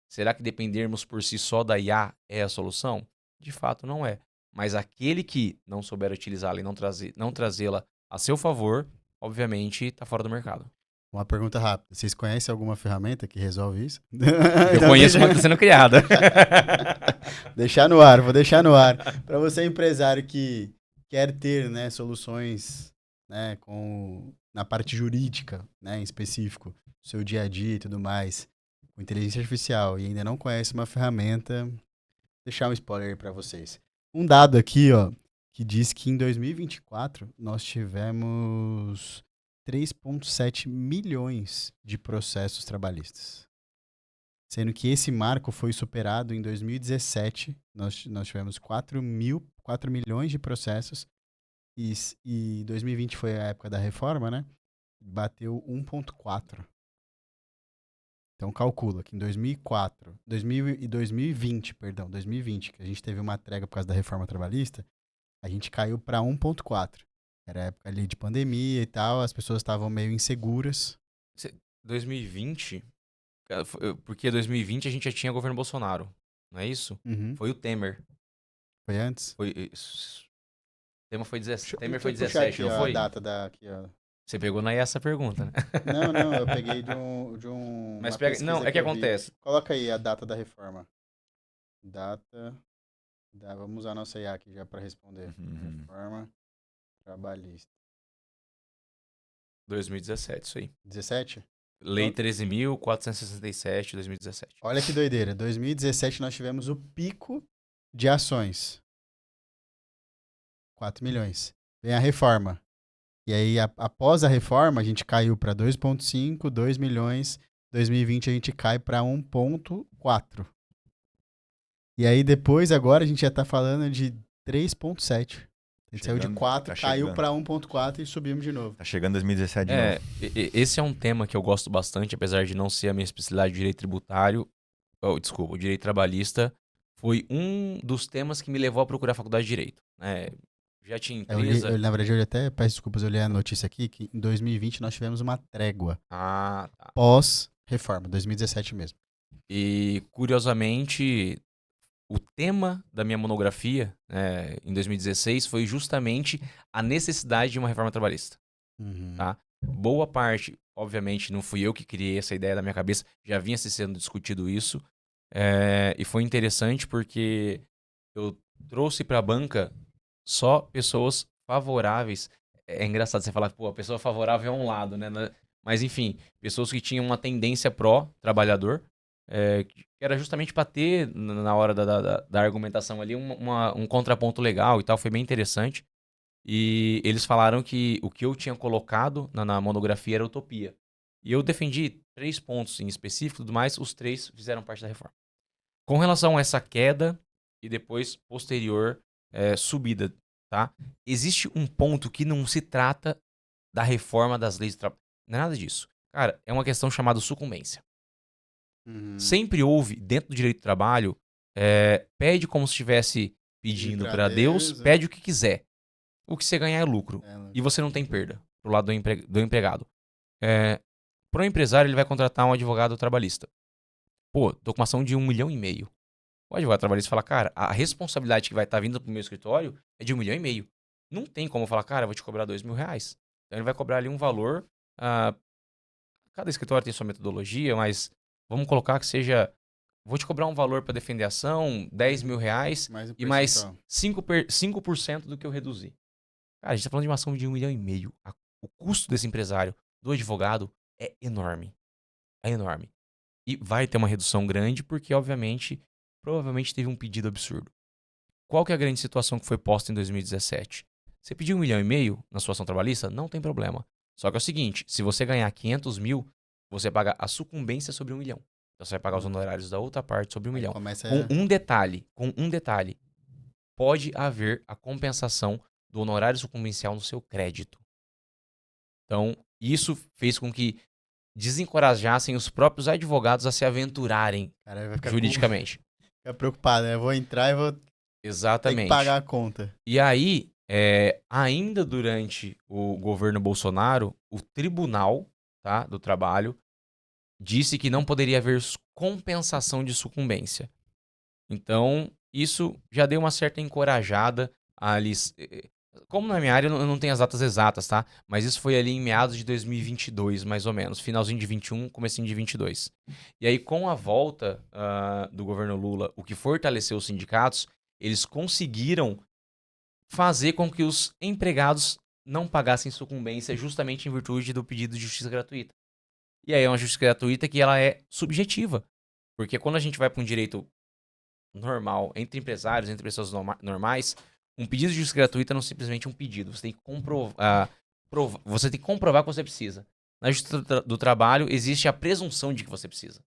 será que dependermos por si só da IA é a solução? De fato, não é. Mas aquele que não souber utilizá-la e não trazê-la a seu favor, obviamente, está fora do mercado. Uma pergunta rápida. Vocês conhecem alguma ferramenta que resolve isso? Eu conheço uma que está sendo criada. Vou deixar no ar. Para você, empresário que quer ter, né, soluções, né, na parte jurídica, né, em específico, seu dia a dia e tudo mais, com inteligência artificial, e ainda não conhece uma ferramenta, vou deixar um spoiler aí para vocês. Um dado aqui, que diz que em 2024 nós tivemos 3,7 milhões de processos trabalhistas. Sendo que esse marco foi superado em 2017. Nós tivemos 4 milhões de processos. E 2020 foi a época da reforma, né? Bateu 1,4. Então calcula que em 2020, que a gente teve uma trégua por causa da reforma trabalhista, a gente caiu para 1,4. Era a época ali de pandemia e tal, as pessoas estavam meio inseguras. 2020, porque 2020 a gente já tinha governo Bolsonaro, não é isso? Uhum. Foi o Temer. Foi antes? Temer foi 17, Deixa eu foi puxar 17, aqui, não ó, a foi? data aqui, ó. Você pegou na essa pergunta, né? Não, eu peguei Mas uma pega. Não, pesquisa é que que eu vi. acontece. Coloca aí a data da reforma. Vamos usar a nossa IA aqui já para responder. Uhum. Reforma trabalhista. 2017, isso aí. 17? Lei Então, 13.467, 2017. olha que doideira. 2017 nós tivemos o pico de ações. 4 milhões. Vem a reforma. E aí, após a reforma, a gente caiu para 2,5, 2 milhões. 2020 a gente cai para 1,4. E aí, depois, agora, a gente já está falando de 3,7. A gente saiu de 4, caiu para 1,4 e subimos de novo. Tá chegando 2017 de novo. Esse é um tema que eu gosto bastante, apesar de não ser a minha especialidade de direito tributário. Desculpa, o direito trabalhista foi um dos temas que me levou a procurar a faculdade de direito. Já tinha empresa. Na verdade, eu até peço desculpas, eu li a notícia aqui que em 2020 nós tivemos uma trégua. Ah, tá. Pós-reforma, 2017 mesmo. E, curiosamente, o tema da minha monografia, em 2016, foi justamente a necessidade de uma reforma trabalhista. Uhum. Tá? Boa parte, obviamente, não fui eu que criei essa ideia da minha cabeça, já vinha se sendo discutido isso. E foi interessante porque eu trouxe para a banca só pessoas favoráveis. É engraçado você falar que a pessoa favorável é um lado, né? Mas, enfim, pessoas que tinham uma tendência pró-trabalhador, que era justamente para ter, na hora da argumentação ali, um contraponto legal e tal. Foi bem interessante. E eles falaram que o que eu tinha colocado na monografia era utopia. E eu defendi 3 pontos em específico, tudo mais, os 3 fizeram parte da reforma. Com relação a essa queda e depois posterior subida, tá? Existe um ponto que não se trata da reforma das leis do trabalho. Não é nada disso. Cara, é uma questão chamada sucumbência. Uhum. Sempre houve, dentro do direito do trabalho, pede como se estivesse pedindo para Deus, pede o que quiser. O que você ganhar é lucro. E você não tem perda pro lado do empregado. Pro empresário, ele vai contratar um advogado trabalhista. Pô, tô com uma ação de 1,5 milhão. O advogado trabalhista fala, cara, a responsabilidade que vai estar vindo pro meu escritório é de 1,5 milhão. Não tem como eu falar, cara, eu vou te cobrar R$2.000. Então ele vai cobrar ali um valor. Cada escritório tem sua metodologia, mas vamos colocar que seja. Vou te cobrar um valor para defender a ação, R$10.000 e mais 5% do que eu reduzi. Cara, a gente tá falando de uma ação de 1,5 milhão. O custo desse empresário, do advogado, é enorme. É enorme. E vai ter uma redução grande porque, obviamente, provavelmente teve um pedido absurdo. Qual que é a grande situação que foi posta em 2017? Você pediu 1,5 milhão na sua ação trabalhista? Não tem problema. Só que é o seguinte, se você ganhar 500 mil, você paga a sucumbência sobre 1 milhão. Então você vai pagar os honorários da outra parte sobre 1 milhão. Com um detalhe, pode haver a compensação do honorário sucumbencial no seu crédito. Então, isso fez com que desencorajassem os próprios advogados a se aventurarem juridicamente. Fica preocupado, né? Eu vou entrar e vou ter que pagar a conta. E aí, ainda durante o governo Bolsonaro, o Tribunal do Trabalho disse que não poderia haver compensação de sucumbência. Então, isso já deu uma certa encorajada ali. Como na minha área eu não tenho as datas exatas, tá? Mas isso foi ali em meados de 2022, mais ou menos. Finalzinho de 21, comecinho de 22. E aí, com a volta do governo Lula, o que fortaleceu os sindicatos, eles conseguiram fazer com que os empregados não pagassem sucumbência justamente em virtude do pedido de justiça gratuita. E aí é uma justiça gratuita que ela é subjetiva. Porque quando a gente vai para um direito normal, entre empresários, entre pessoas normais, um pedido de justiça gratuita não é simplesmente um pedido. Você tem que você tem que comprovar que você precisa. Na justiça do trabalho, existe a presunção de que você precisa.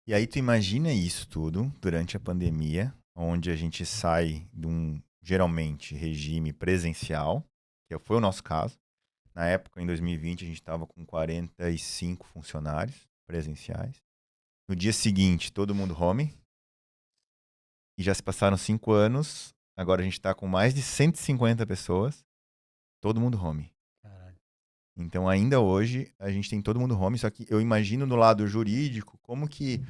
E aí tu imagina isso tudo durante a pandemia, onde a gente sai de um, geralmente, regime presencial, que foi o nosso caso. Na época, em 2020, a gente estava com 45 funcionários presenciais. No dia seguinte, todo mundo home. E já se passaram 5 anos. Agora a gente está com mais de 150 pessoas. Todo mundo home. Caralho. Então, ainda hoje, a gente tem todo mundo home. Só que eu imagino no lado jurídico como que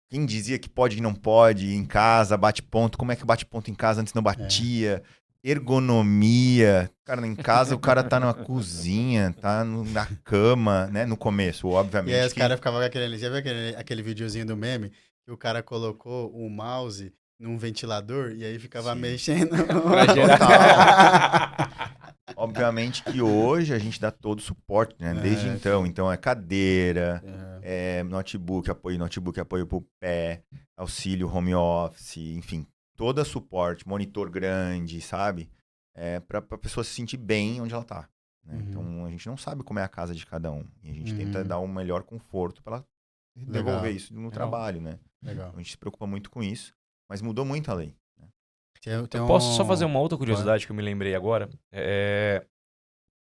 Quem dizia que pode e não pode, em casa, bate ponto, como é que bate ponto em casa antes não batia? Ergonomia. Cara, em casa o cara tá na cozinha, tá na cama, né? No começo, E aí obviamente os que... caras ficavam com aquele. Já viu aquele videozinho do meme? Que o cara colocou o mouse num ventilador e aí ficava Sim. mexendo. Pra gerar. Obviamente que hoje a gente dá todo o suporte, né? Desde então. Sim. Então é cadeira, Aham. notebook, apoio pro pé, auxílio home office, enfim, todo suporte, monitor grande, sabe? Pra pessoa se sentir bem onde ela tá. Né? Uhum. Então a gente não sabe como é a casa de cada um. E a gente Uhum. tenta dar o melhor conforto para ela devolver Legal. isso no Legal. trabalho, né? Legal. Então a gente se preocupa muito com isso, mas mudou muito a lei. Né? Eu posso só fazer uma outra curiosidade que eu me lembrei agora?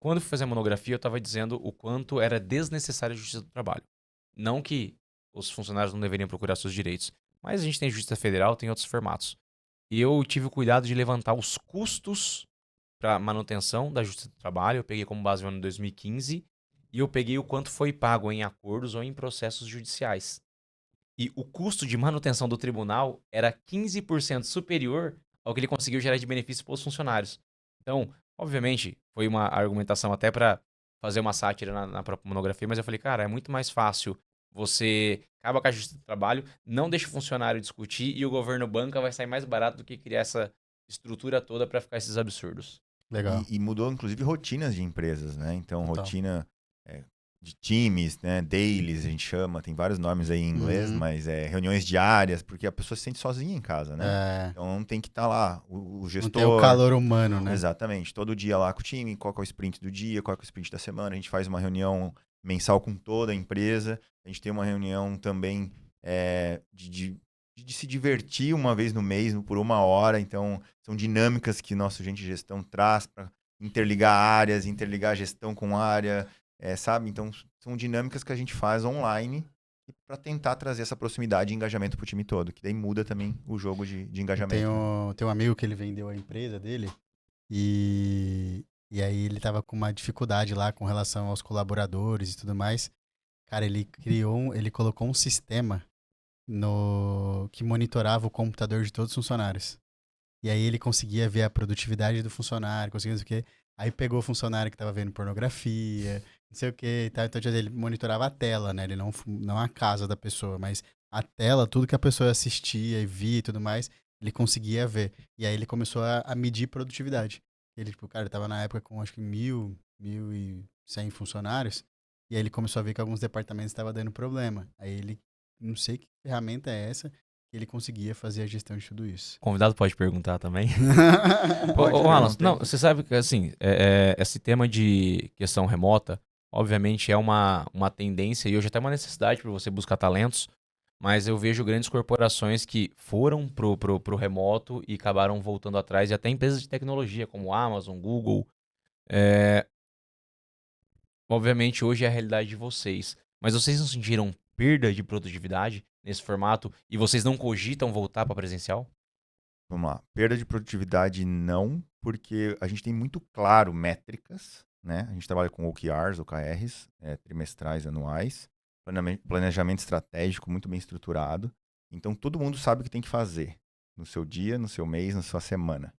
Quando eu fui fazer a monografia, eu estava dizendo o quanto era desnecessária a justiça do trabalho. Não que os funcionários não deveriam procurar seus direitos, mas a gente tem justiça federal, tem outros formatos. E eu tive o cuidado de levantar os custos para manutenção da justiça do trabalho. Eu peguei como base o ano de 2015 e eu peguei o quanto foi pago em acordos ou em processos judiciais. E o custo de manutenção do tribunal era 15% superior ao que ele conseguiu gerar de benefício para os funcionários. Então, obviamente, foi uma argumentação até para fazer uma sátira na própria monografia, mas eu falei, cara, é muito mais fácil você acaba com a justiça do trabalho, não deixa o funcionário discutir e o governo banca, vai sair mais barato do que criar essa estrutura toda para ficar esses absurdos. Legal. E mudou, inclusive, rotinas de empresas, né? Então, Total. rotina de times, né? Dailies, a gente chama, tem vários nomes aí em inglês, Uhum. mas reuniões diárias, porque a pessoa se sente sozinha em casa, né? Então, tem que estar lá, o Não gestor... tem o calor humano, né? Exatamente, todo dia lá com o time, qual que é o sprint do dia, qual que é o sprint da semana, a gente faz uma reunião mensal com toda a empresa, a gente tem uma reunião também de se divertir uma vez no mês, por uma hora, então são dinâmicas que nosso gente de gestão traz para interligar áreas, interligar a gestão com área, sabe? Então são dinâmicas que a gente faz online para tentar trazer essa proximidade e engajamento para o time todo, que daí muda também o jogo de engajamento. Tem um amigo que ele vendeu a empresa dele e aí ele tava com uma dificuldade lá com relação aos colaboradores e tudo mais. Cara, ele colocou um sistema que monitorava o computador de todos os funcionários. E aí ele conseguia ver a produtividade do funcionário, conseguia não sei o quê. Aí pegou o funcionário que tava vendo pornografia, não sei o quê e tal. Então ele monitorava a tela, né? Ele não a casa da pessoa, mas a tela, tudo que a pessoa assistia e via e tudo mais, ele conseguia ver. E aí ele começou a medir produtividade. Ele, tipo, cara, ele tava na época com acho que 1.100 funcionários. E aí ele começou a ver que alguns departamentos estavam dando problema. Aí ele, não sei que ferramenta é essa, que ele conseguia fazer a gestão de tudo isso. O convidado pode perguntar também. Pode, Ô, Alan, perguntei. não, você sabe que, assim, esse tema de questão remota, obviamente é uma tendência e hoje até uma necessidade para você buscar talentos, mas eu vejo grandes corporações que foram pro remoto e acabaram voltando atrás, e até empresas de tecnologia como Amazon, Google. Obviamente hoje é a realidade de vocês, mas vocês não sentiram perda de produtividade nesse formato e vocês não cogitam voltar para presencial? Vamos lá. Perda de produtividade não, porque a gente tem muito claro métricas, né? A gente trabalha com OKRs, OKRs, trimestrais, anuais, planejamento estratégico muito bem estruturado. Então todo mundo sabe o que tem que fazer no seu dia, no seu mês, na sua semana.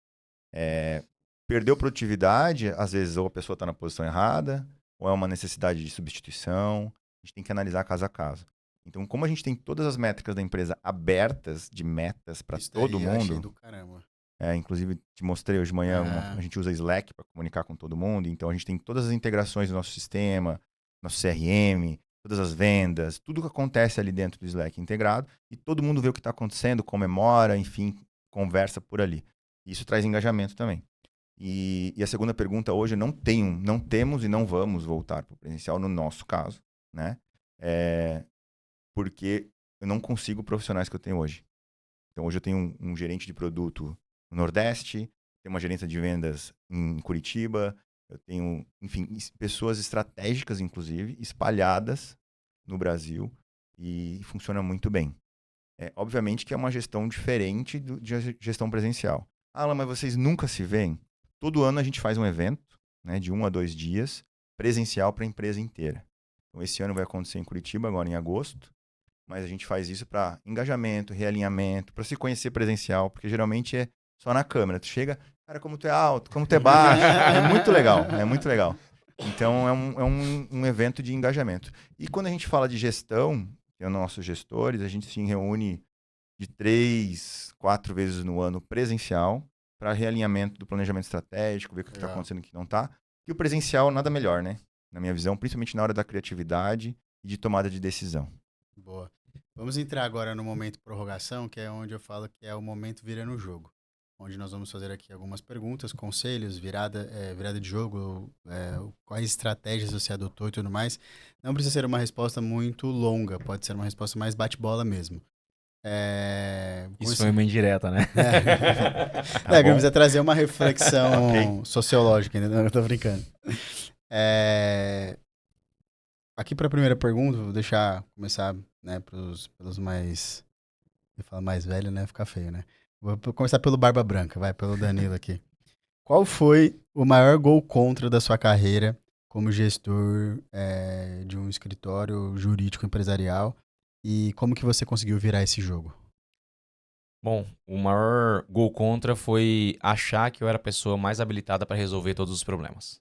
Perdeu produtividade, às vezes ou a pessoa está na posição errada, ou é uma necessidade de substituição. A gente tem que analisar caso a caso. Então, como a gente tem todas as métricas da empresa abertas de metas para todo Daí eu achei mundo, do caramba. inclusive te mostrei hoje de manhã, a gente usa Slack para comunicar com todo mundo, então a gente tem todas as integrações do nosso sistema, nosso CRM, todas as vendas, tudo que acontece ali dentro do Slack integrado, e todo mundo vê o que está acontecendo, comemora, enfim, conversa por ali. Isso traz engajamento também. E a segunda pergunta hoje, não temos e não vamos voltar para o presencial no nosso caso, né? Porque eu não consigo profissionais que eu tenho hoje. Então, hoje eu tenho um gerente de produto no Nordeste, tenho uma gerência de vendas em Curitiba, eu tenho, enfim, pessoas estratégicas, inclusive, espalhadas no Brasil e funciona muito bem. Obviamente que é uma gestão diferente de gestão presencial. Alan, mas vocês nunca se veem? Todo ano a gente faz um evento, né, de 1 a 2 dias, presencial para a empresa inteira. Então, esse ano vai acontecer em Curitiba, agora em agosto. mas a gente faz isso para engajamento, realinhamento, para se conhecer presencial, porque geralmente é só na câmera. Tu chega, cara, como tu é alto, como tu é baixo. É muito legal, é muito legal. Então, um evento de engajamento. E quando a gente fala de gestão, que é os nossos gestores, a gente se reúne de 3, 4 vezes no ano presencial para realinhamento do planejamento estratégico, ver o que está acontecendo e o que não está. E o presencial, nada melhor, né? Na minha visão, principalmente na hora da criatividade e de tomada de decisão. Boa. Vamos entrar agora no momento prorrogação, que é onde eu falo que é o momento virando o jogo. Onde nós vamos fazer aqui algumas perguntas, conselhos, virada de jogo, quais estratégias você adotou e tudo mais. Não precisa ser uma resposta muito longa, pode ser uma resposta mais bate-bola mesmo. Isso foi uma indireta, né? Que precisa trazer uma reflexão sociológica, entendeu? Eu tô brincando. Aqui para a primeira pergunta, vou deixar começar, né, pelos mais... Eu falo mais velho, né? Fica feio, né? Vou começar pelo Barba Branca, vai, pelo Danilo aqui. Qual foi o maior gol contra da sua carreira como gestor de um escritório jurídico empresarial e como que você conseguiu virar esse jogo? Bom, o maior gol contra foi achar que eu era a pessoa mais habilitada para resolver todos os problemas.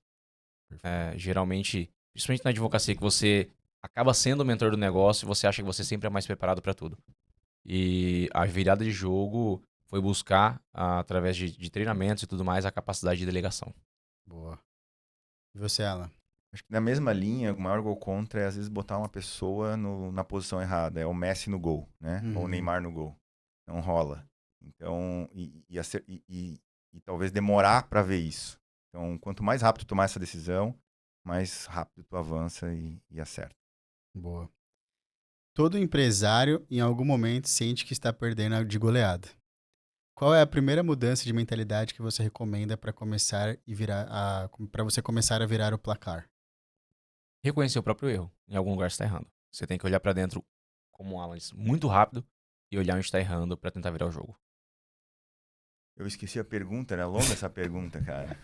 Geralmente, principalmente na advocacia, que você acaba sendo o mentor do negócio e você acha que você sempre é mais preparado para tudo. E a virada de jogo foi buscar, através de treinamentos e tudo mais, a capacidade de delegação. Boa. E você, Alan? Acho que na mesma linha, o maior gol contra é às vezes botar uma pessoa na posição errada. É o Messi no gol, né? Ou o Neymar no gol. Não rola. Então, e talvez demorar para ver isso. Então, quanto mais rápido tu tomar essa decisão, mais rápido tu avança e acerta. Boa. Todo empresário, em algum momento, sente que está perdendo de goleada. Qual é a primeira mudança de mentalidade que você recomenda para você começar a virar o placar? Reconhecer o próprio erro. Em algum lugar você está errando. Você tem que olhar para dentro, como o Alan disse, muito rápido e olhar onde está errando para tentar virar o jogo. Eu esqueci a pergunta, era longa essa pergunta, cara.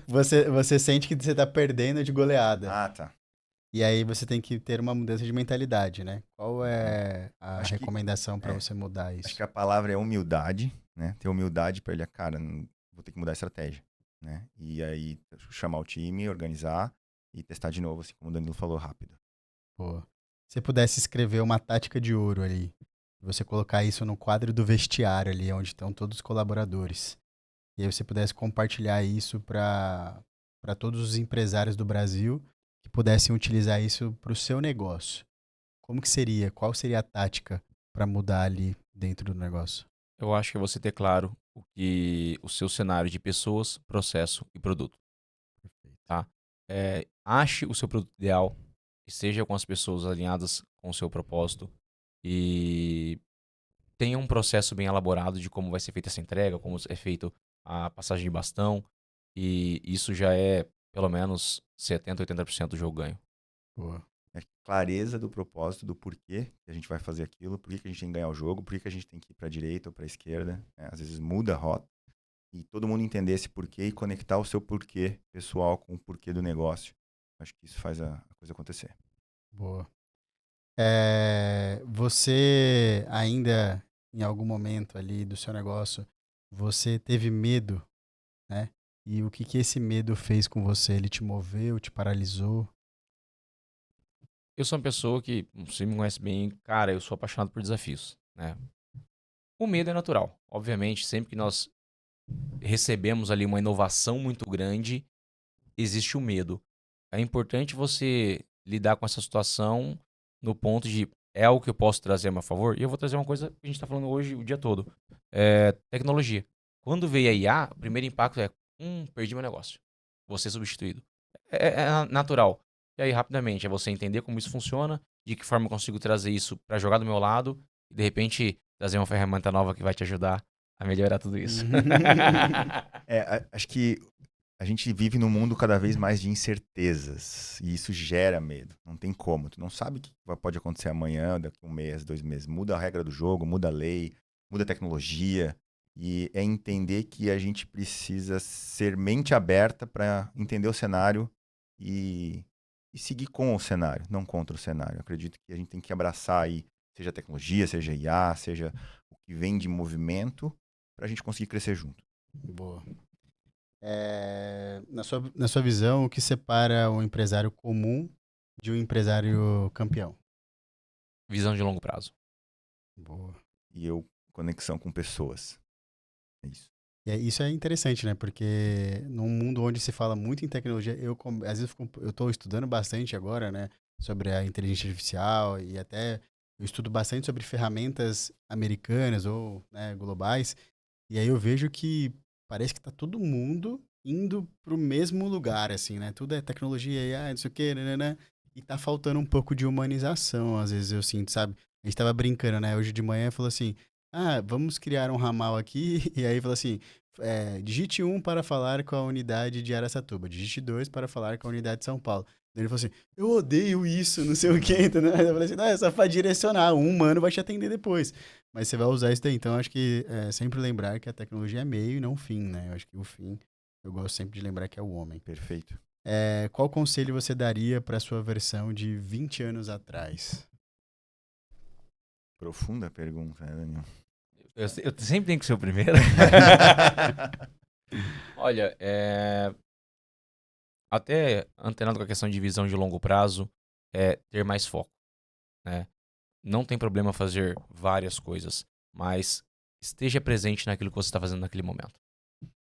Você sente que você está perdendo de goleada. Ah, tá. E aí você tem que ter uma mudança de mentalidade, né? Qual é a recomendação para você mudar isso? Acho que a palavra é humildade, né? Ter humildade para ele, cara, vou ter que mudar a estratégia, né? E aí chamar o time, organizar e testar de novo, assim como o Danilo falou, rápido. Pô, se você pudesse escrever uma tática de ouro ali, você colocar isso no quadro do vestiário ali, onde estão todos os colaboradores, e aí você pudesse compartilhar isso para todos os empresários do Brasil que pudessem utilizar isso para o seu negócio. Como que seria? Qual seria a tática para mudar ali dentro do negócio? Eu acho que é você ter claro o seu cenário de pessoas, processo e produto. Tá? Ache o seu produto ideal, esteja com as pessoas alinhadas com o seu propósito e tenha um processo bem elaborado de como vai ser feita essa entrega, como é feita a passagem de bastão, e isso já é pelo menos 70%, 80% do jogo ganho. Boa. Clareza do propósito, do porquê que a gente vai fazer aquilo, por que a gente tem que ganhar o jogo, por que a gente tem que ir para a direita ou para a esquerda. Né? Às vezes muda a rota. E todo mundo entender esse porquê e conectar o seu porquê pessoal com o porquê do negócio. Acho que isso faz a coisa acontecer. Boa. Você ainda, em algum momento ali do seu negócio, você teve medo, né? E o que esse medo fez com você? Ele te moveu, te paralisou? Eu sou uma pessoa que, você me conhece bem, cara, eu sou apaixonado por desafios, né? O medo é natural. Obviamente, sempre que nós recebemos ali uma inovação muito grande, existe o medo. É importante você lidar com essa situação no ponto de é algo que eu posso trazer a meu favor? E eu vou trazer uma coisa que a gente está falando hoje o dia todo. Tecnologia. Quando veio a IA, o primeiro impacto é perdi meu negócio. Vou ser substituído. É natural. E aí, rapidamente, é você entender como isso funciona, de que forma eu consigo trazer isso para jogar do meu lado e, de repente, trazer uma ferramenta nova que vai te ajudar a melhorar tudo isso. Acho que a gente vive num mundo cada vez mais de incertezas e isso gera medo. Não tem como. Tu não sabe o que pode acontecer amanhã, daqui a 1 mês, 2 meses. Muda a regra do jogo, muda a lei, muda a tecnologia. E é entender que a gente precisa ser mente aberta para entender o cenário e seguir com o cenário, não contra o cenário. Eu acredito que a gente tem que abraçar aí, Seja tecnologia, seja IA, seja o que vem de movimento, para a gente conseguir crescer junto. Boa. Na sua visão, o que separa um empresário comum de um empresário campeão? Visão de longo prazo. Boa. E conexão com pessoas. É isso. Isso é interessante, né? Porque num mundo onde se fala muito em tecnologia, às vezes eu estou estudando bastante agora, né? Sobre a inteligência artificial e até eu estudo bastante sobre ferramentas americanas ou, né, globais. E aí eu vejo que parece que tá todo mundo indo pro mesmo lugar, assim, né? Tudo é tecnologia, AI, não sei o quê, né? E tá faltando um pouco de humanização, às vezes eu sinto, sabe? A gente tava brincando, né? Hoje de manhã falou assim, vamos criar um ramal aqui. E aí falou assim, digite 1 para falar com a unidade de Araçatuba, digite 2 para falar com a unidade de São Paulo. Daí ele falou assim, eu odeio isso, não sei o quê, entendeu? Eu falei assim, não, é só pra direcionar, um humano vai te atender depois. Mas você vai usar isso daí. Então, acho que sempre lembrar que a tecnologia é meio e não fim, né? Eu acho que o fim, eu gosto sempre de lembrar que é o homem. Perfeito. Qual conselho você daria para sua versão de 20 anos atrás? Profunda pergunta, né, Daniel? Eu sempre tenho que ser o primeiro. Olha, até antenado com a questão de visão de longo prazo, é ter mais foco, né? Não tem problema fazer várias coisas, mas esteja presente naquilo que você está fazendo naquele momento.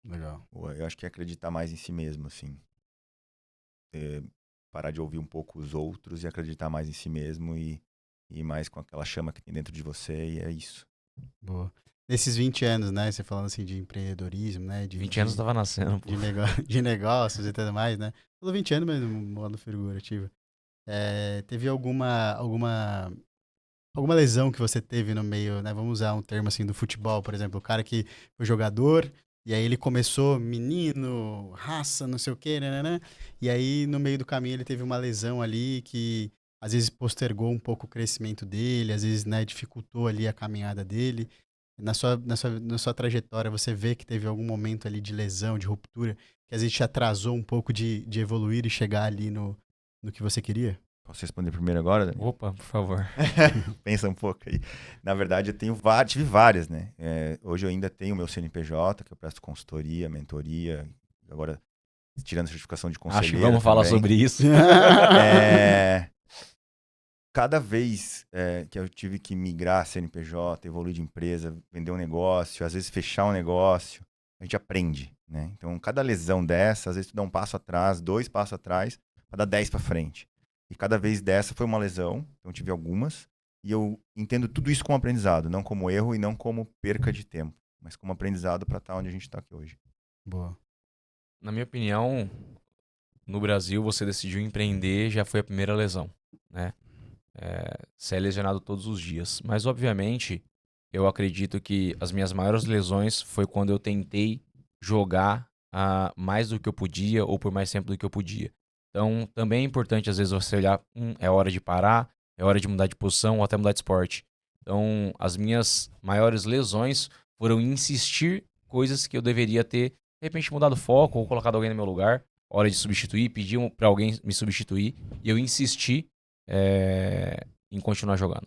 Legal. Eu acho que é acreditar mais em si mesmo, assim. Parar de ouvir um pouco os outros e acreditar mais em si mesmo e mais com aquela chama que tem dentro de você, e é isso. Boa. Nesses 20 anos, né? Você falando assim de empreendedorismo, né? 20 anos eu tava nascendo, pô. De negócios e tudo mais, né? Falou 20 anos, mas no modo figurativo. Teve alguma lesão que você teve no meio, né? Vamos usar um termo assim do futebol, por exemplo, o cara que foi jogador e aí ele começou menino, raça, não sei o quê, né? E aí no meio do caminho ele teve uma lesão ali que às vezes postergou um pouco o crescimento dele, às vezes, né, dificultou ali a caminhada dele. Na sua trajetória, você vê que teve algum momento ali de lesão, de ruptura, que às vezes te atrasou um pouco de evoluir e chegar ali no que você queria? Posso responder primeiro agora, Daniel? Opa, por favor. Pensa um pouco aí. Na verdade, eu tive várias, né? Hoje eu ainda tenho o meu CNPJ, que eu presto consultoria, mentoria, agora tirando certificação de conselheiro. Acho que vamos falar sobre isso. Cada vez que eu tive que migrar CNPJ, evoluir de empresa, vender um negócio, às vezes fechar um negócio, a gente aprende, né? Então, cada lesão dessa, às vezes tu dá um passo atrás, 2 passos atrás, para dar 10 para frente. E cada vez dessa foi uma lesão, então eu tive algumas, e eu entendo tudo isso como aprendizado, não como erro e não como perca de tempo, mas como aprendizado para estar onde a gente está aqui hoje. Boa. Na minha opinião, no Brasil, você decidiu empreender, já foi a primeira lesão, né? Você é lesionado todos os dias. Mas, obviamente, eu acredito que as minhas maiores lesões foi quando eu tentei jogar mais do que eu podia ou por mais tempo do que eu podia. Então, também é importante, às vezes, você olhar, é hora de parar, é hora de mudar de posição ou até mudar de esporte. Então, as minhas maiores lesões foram insistir coisas que eu deveria ter, de repente, mudado foco ou colocado alguém no meu lugar. Hora de substituir, pedir para alguém me substituir. E eu insisti em continuar jogando.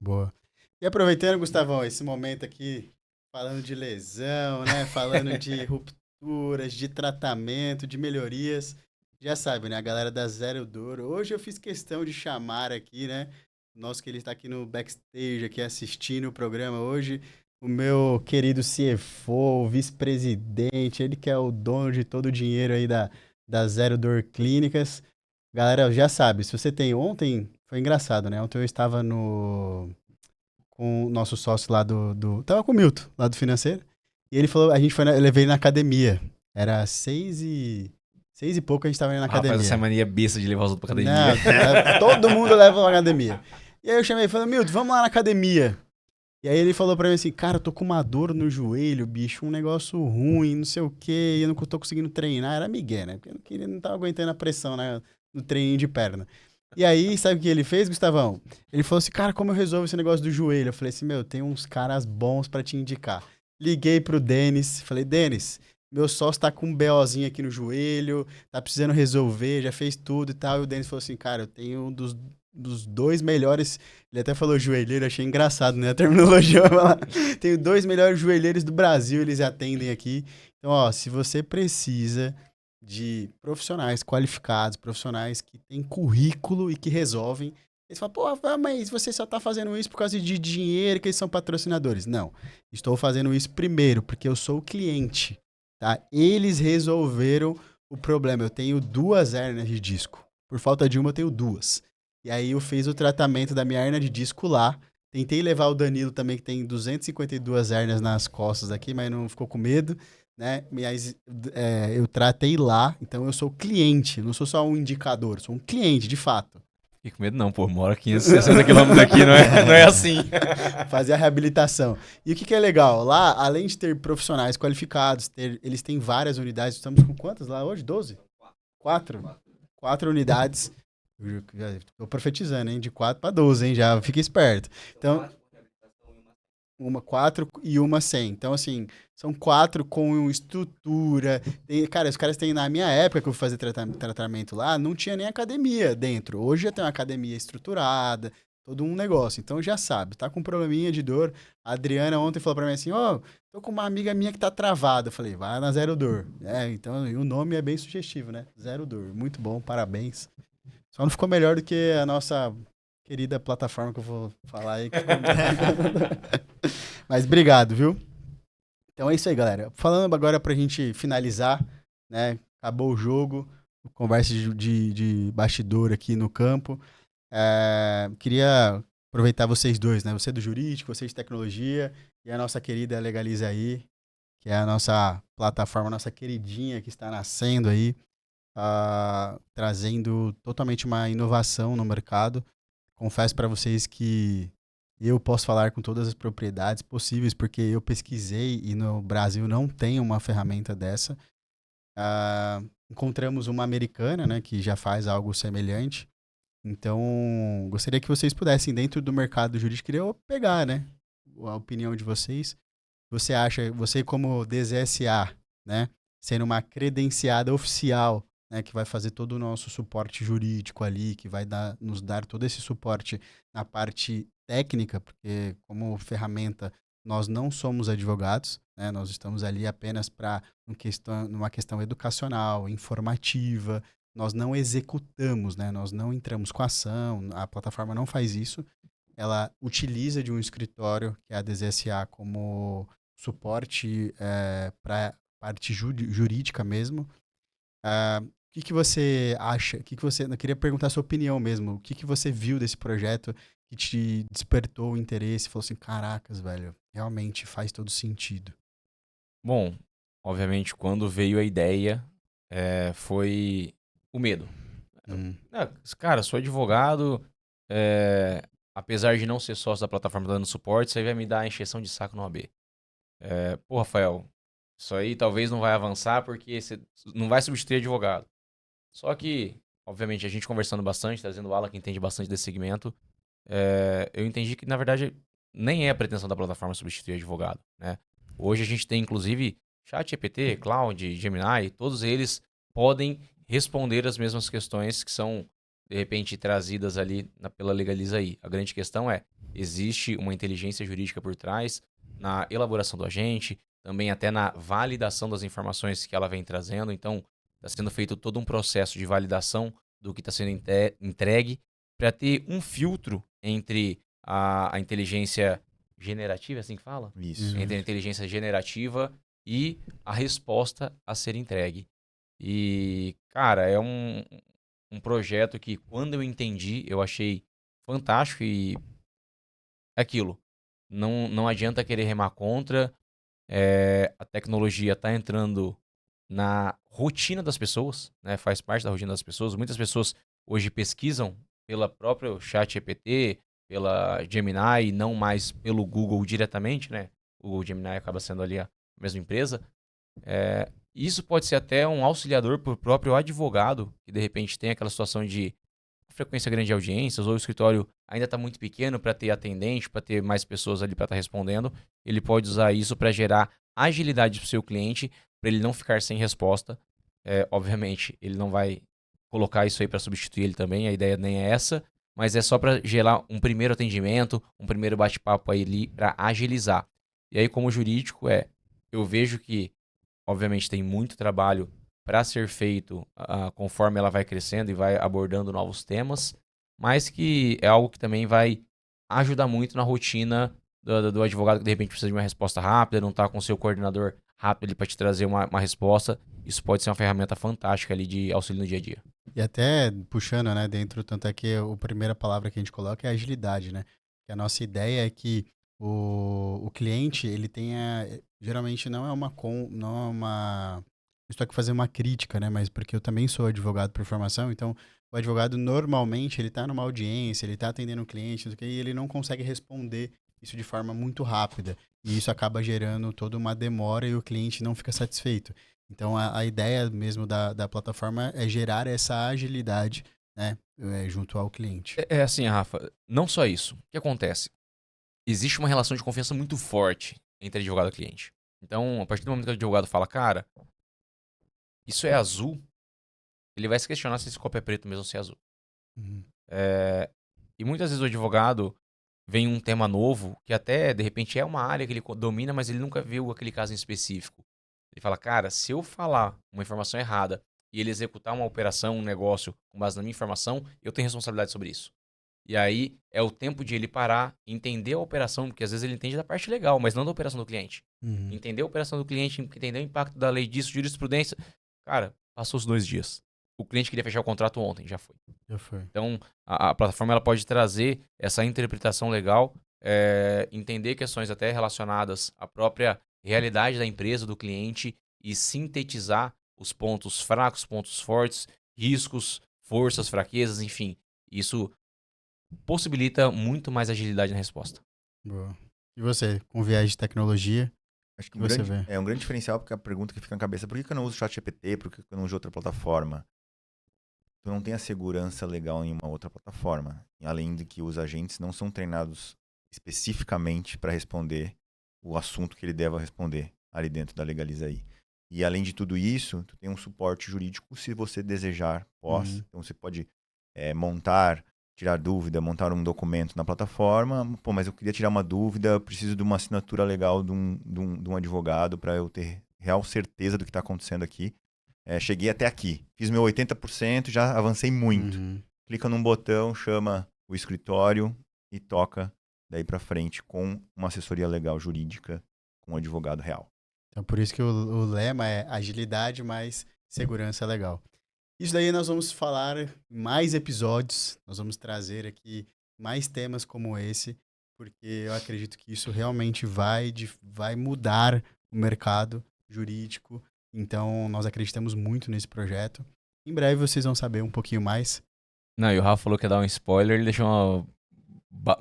Boa. E aproveitando, Gustavão, esse momento aqui, falando de lesão, né? Falando de rupturas, de tratamento, de melhorias. Já sabe, né? A galera da Zero Dor. Hoje eu fiz questão de chamar aqui, né? O nosso que ele está aqui no backstage, aqui assistindo o programa hoje. O meu querido CFO, vice-presidente, ele que é o dono de todo o dinheiro aí da Zero Dor Clínicas. Galera, já sabe, se você tem ontem, foi engraçado, né? Ontem eu estava com o nosso sócio lá tava com o Milton, lá do financeiro, e ele falou, eu levei ele na academia. Era 6 e pouco a gente tava indo na academia. Faz essa mania besta de levar os outros pra academia. Não, todo mundo leva pra academia. E aí eu chamei e falei, Milton, vamos lá na academia. E aí ele falou pra mim assim, cara, eu tô com uma dor no joelho, bicho, um negócio ruim, não sei o quê, e eu não tô conseguindo treinar. Era migué, né? Porque eu não tava aguentando a pressão, né? No treininho de perna. E aí, sabe o que ele fez, Gustavão? Ele falou assim, cara, como eu resolvo esse negócio do joelho? Eu falei assim, tem uns caras bons pra te indicar. Liguei pro Denis, falei, Denis, meu sócio tá com um BOzinho aqui no joelho, tá precisando resolver, já fez tudo e tal. E o Denis falou assim, cara, eu tenho dos dois melhores, ele até falou joelheiro, achei engraçado, né? A terminologia vai falar. Tenho 2 melhores joelheiros do Brasil, eles atendem aqui. Então, ó, se você precisa de profissionais qualificados, profissionais que têm currículo e que resolvem, eles falam, pô, mas você só tá fazendo isso por causa de dinheiro, que eles são patrocinadores. Não, estou fazendo isso primeiro, porque eu sou o cliente, tá? Eles resolveram o problema. Eu tenho 2 hérnias de disco. Por falta de uma, eu tenho 2. E aí eu fiz o tratamento da minha hérnia de disco lá. Tentei levar o Danilo também, que tem 252 hérnias nas costas aqui, mas não ficou com medo, né? Mas eu tratei lá, então eu sou cliente, não sou só um indicador, sou um cliente, de fato. Fique com medo não, pô. Mora 560 quilômetros daqui, não é assim. Fazer a reabilitação. E o que é legal? Lá, além de ter profissionais qualificados, eles têm várias unidades. Estamos com quantas lá hoje? 12? 4? 4 unidades. Estou profetizando, hein? De 4 para 12, hein? Já fica esperto. Então, 4 e uma 100. Então, assim, são 4 com estrutura. Cara, os caras têm, na minha época que eu fui fazer tratamento lá, não tinha nem academia dentro. Hoje já tem uma academia estruturada, todo um negócio. Então, já sabe, tá com um probleminha de dor. A Adriana ontem falou pra mim assim, tô com uma amiga minha que tá travada. Eu falei, vai na Zero Dor. Então, e o nome é bem sugestivo, né? Zero Dor. Muito bom, parabéns. Só não ficou melhor do que a nossa querida plataforma que eu vou falar aí. Mas obrigado, viu? Então é isso aí, galera. Falando agora pra gente finalizar, né? Acabou o jogo, conversa de bastidor aqui no campo. Queria aproveitar vocês dois, né? Você do jurídico, você de tecnologia e a nossa querida Legaliza aí, que é a nossa plataforma, nossa queridinha que está nascendo aí, trazendo totalmente uma inovação no mercado. Confesso para vocês que eu posso falar com todas as propriedades possíveis, porque eu pesquisei e no Brasil não tem uma ferramenta dessa. Encontramos uma americana, né, que já faz algo semelhante. Então, gostaria que vocês pudessem, dentro do mercado jurídico, queria pegar, né, a opinião de vocês. Você acha, você como DSA, né, sendo uma credenciada oficial, né, que vai fazer todo o nosso suporte jurídico ali, que vai nos dar todo esse suporte na parte técnica, porque como ferramenta nós não somos advogados, né, nós estamos ali apenas para numa questão educacional, informativa, nós não executamos, né, nós não entramos com ação, a plataforma não faz isso, ela utiliza de um escritório, que é a DSA, como suporte para parte jurídica mesmo. O que você acha? Eu queria perguntar a sua opinião mesmo. O que você viu desse projeto que te despertou o interesse? Falou assim, caracas, velho, realmente faz todo sentido. Bom, obviamente, quando veio a ideia, foi o medo. Cara, sou advogado, apesar de não ser sócio da plataforma dando suporte, isso aí vai me dar encheção de saco no AB. Pô, Rafael, isso aí talvez não vai avançar porque você não vai substituir advogado. Só que, obviamente, a gente conversando bastante, trazendo o Alan que entende bastante desse segmento, eu entendi que, na verdade, nem é a pretensão da plataforma substituir advogado, né? Hoje a gente tem, inclusive, ChatGPT, Cloud, Gemini, todos eles podem responder as mesmas questões que são, de repente, trazidas ali pela Legaliza aí. A grande questão existe uma inteligência jurídica por trás na elaboração do agente, também até na validação das informações que ela vem trazendo. Então, está sendo feito todo um processo de validação do que está sendo entregue para ter um filtro entre a inteligência generativa, assim que fala? Isso. Entre a inteligência generativa e a resposta a ser entregue. E, cara, é um projeto que, quando eu entendi, eu achei fantástico e é aquilo. Não adianta querer remar contra. A tecnologia está entrando na rotina das pessoas, né? Faz parte da rotina das pessoas. Muitas pessoas hoje pesquisam pela própria ChatGPT, pela Gemini, e não mais pelo Google diretamente, né? O Google Gemini acaba sendo ali a mesma empresa. Isso pode ser até um auxiliador para o próprio advogado, que de repente tem aquela situação de frequência grande de audiências, ou o escritório ainda está muito pequeno para ter atendente, para ter mais pessoas ali para estar respondendo. Ele pode usar isso para gerar agilidade para o seu cliente, para ele não ficar sem resposta. Obviamente, ele não vai colocar isso aí para substituir ele também, a ideia nem é essa, mas é só para gerar um primeiro atendimento, um primeiro bate-papo aí ali para agilizar. E aí, como jurídico, eu vejo que, obviamente, tem muito trabalho para ser feito conforme ela vai crescendo e vai abordando novos temas, mas que é algo que também vai ajudar muito na rotina do advogado que de repente precisa de uma resposta rápida, não está com o seu coordenador rápido para te trazer uma resposta. Isso pode ser uma ferramenta fantástica ali de auxílio no dia a dia. E até puxando, né, dentro, tanto é que a primeira palavra que a gente coloca é agilidade, né? Que a nossa ideia é que o cliente, ele tenha, geralmente não é uma, estou aqui fazer uma crítica, né, mas porque eu também sou advogado por formação, então o advogado normalmente ele está numa audiência, ele está atendendo um cliente, e ele não consegue responder isso de forma muito rápida. E isso acaba gerando toda uma demora e o cliente não fica satisfeito. Então, a ideia mesmo da plataforma é gerar essa agilidade, né, junto ao cliente. É assim, Rafa, não só isso. O que acontece? Existe uma relação de confiança muito forte entre advogado e cliente. Então, a partir do momento que o advogado fala, cara, isso é azul, ele vai se questionar se esse copo é preto mesmo ou se é azul. Uhum. E muitas vezes o advogado vem um tema novo, que até, de repente, é uma área que ele domina, mas ele nunca viu aquele caso em específico. Ele fala, cara, se eu falar uma informação errada e ele executar uma operação, um negócio com base na minha informação, eu tenho responsabilidade sobre isso. E aí é o tempo de ele parar, entender a operação, porque às vezes ele entende da parte legal, mas não da operação do cliente. Uhum. Entender a operação do cliente, entender o impacto da lei disso, jurisprudência. Cara, passou os 2 dias. O cliente queria fechar o contrato ontem, já foi. Já foi. Então, a plataforma ela pode trazer essa interpretação legal, entender questões até relacionadas à própria realidade da empresa, do cliente, e sintetizar os pontos fracos, pontos fortes, riscos, forças, fraquezas, enfim. Isso possibilita muito mais agilidade na resposta. Boa. E você, com viés de tecnologia, Acho que o que você vê? é um grande diferencial, porque a pergunta que fica na cabeça, por que eu não uso o ChatGPT, por que eu não uso outra plataforma? Tu não tem a segurança legal em uma outra plataforma. E além de que os agentes não são treinados especificamente para responder o assunto que ele deva responder ali dentro da Legaliza.ai. E além de tudo isso, tu tem um suporte jurídico se você desejar pós. Uhum. Então você pode montar, tirar dúvida, montar um documento na plataforma. Pô, mas eu queria tirar uma dúvida, eu preciso de uma assinatura legal de um advogado para eu ter real certeza do que está acontecendo aqui. Cheguei até aqui, fiz meu 80%, já avancei muito. Uhum. Clica num botão, chama o escritório e toca daí para frente com uma assessoria legal jurídica, com um advogado real. Então, por isso que o lema é agilidade mais segurança legal. Isso daí nós vamos falar em mais episódios, nós vamos trazer aqui mais temas como esse, porque eu acredito que isso realmente vai mudar o mercado jurídico. Então, nós acreditamos muito nesse projeto. Em breve vocês vão saber um pouquinho mais. Não, e o Rafa falou que ia dar um spoiler, ele deixou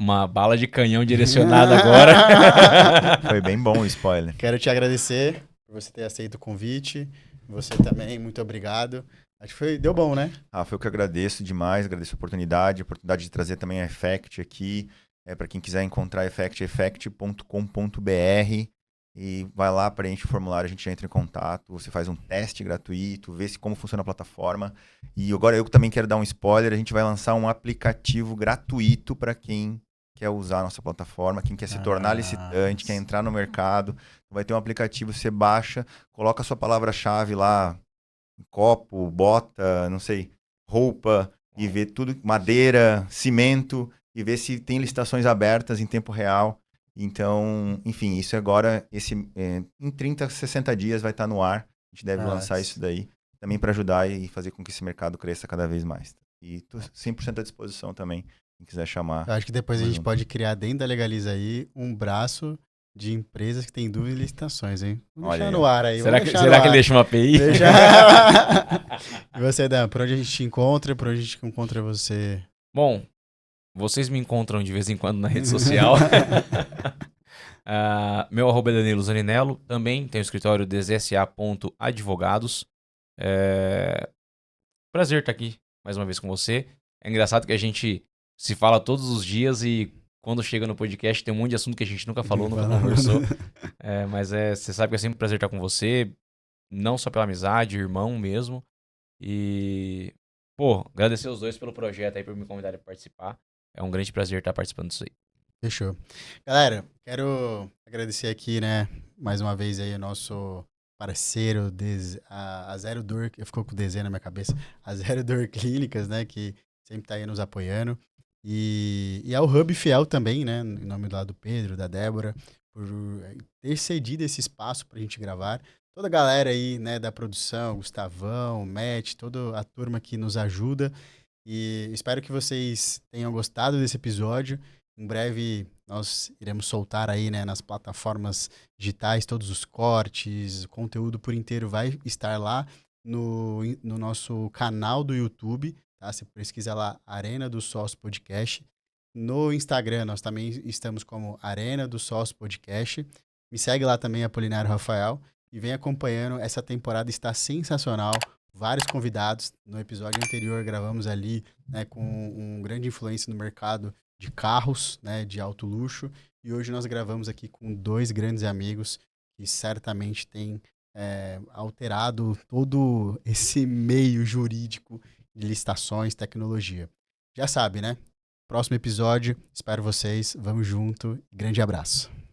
uma bala de canhão direcionada agora. Foi bem bom o spoiler. Quero te agradecer por você ter aceito o convite. Você também, muito obrigado. Acho que deu bom, né? Foi eu que agradeço demais, agradeço a oportunidade de trazer também a Effect aqui. Para quem quiser encontrar a Effect, effect.com.br. E vai lá, preenche o formulário, a gente entra em contato, você faz um teste gratuito, vê como funciona a plataforma. E agora eu também quero dar um spoiler, a gente vai lançar um aplicativo gratuito para quem quer usar a nossa plataforma, quem quer se tornar licitante, quer entrar no mercado. Vai ter um aplicativo, você baixa, coloca a sua palavra-chave lá, copo, bota, não sei, roupa, e vê tudo, madeira, cimento, e vê se tem licitações abertas em tempo real. Então, enfim, isso agora, em 30, 60 dias vai estar no ar. A gente deve lançar isso daí também para ajudar e fazer com que esse mercado cresça cada vez mais. E estou 100% à disposição também, quem quiser chamar. Eu acho que depois a gente pode criar dentro da Legaliza.ai um braço de empresas que têm dúvidas e licitações, hein? Vamos deixar no ar aí. Será que ele deixa uma API? E você, Dan, por onde a gente te encontra? Por onde a gente encontra você? Bom, vocês me encontram de vez em quando na rede social. Meu @ é Danilo Zaninello. Também tem o escritório DZSA.advogados. Prazer estar aqui mais uma vez com você. É engraçado que a gente se fala todos os dias e quando chega no podcast tem um monte de assunto que a gente nunca falou, nunca conversou. Mas você sabe que é sempre um prazer estar com você. Não só pela amizade, irmão mesmo. E Pô, agradecer os dois pelo projeto aí, por me convidarem para participar. É um grande prazer estar participando disso aí. Fechou. Galera, quero agradecer aqui, né, mais uma vez aí o nosso parceiro, a Zero Dor, eu ficou com o DZ na minha cabeça, a Zero Dor Clínicas, né, que sempre tá aí nos apoiando. E ao Hub Fiel também, né, em nome lá do Pedro, da Débora, por ter cedido esse espaço pra gente gravar. Toda a galera aí, né, da produção, Gustavão, Matt, toda a turma que nos ajuda. E espero que vocês tenham gostado desse episódio. Em breve nós iremos soltar aí, né, nas plataformas digitais todos os cortes, o conteúdo por inteiro vai estar lá no nosso canal do YouTube, tá? Você pesquisa lá Arena do Sócio Podcast. No Instagram nós também estamos como Arena do Sócio Podcast. Me segue lá também, Apolinário Rafael, e vem acompanhando. Essa temporada está sensacional. Vários convidados. No episódio anterior gravamos ali, né, com um grande influência no mercado de carros, né, de alto luxo. E hoje nós gravamos aqui com dois grandes amigos que certamente têm alterado todo esse meio jurídico de licitações, tecnologia. Já sabe, né? Próximo episódio, espero vocês. Vamos junto. Grande abraço.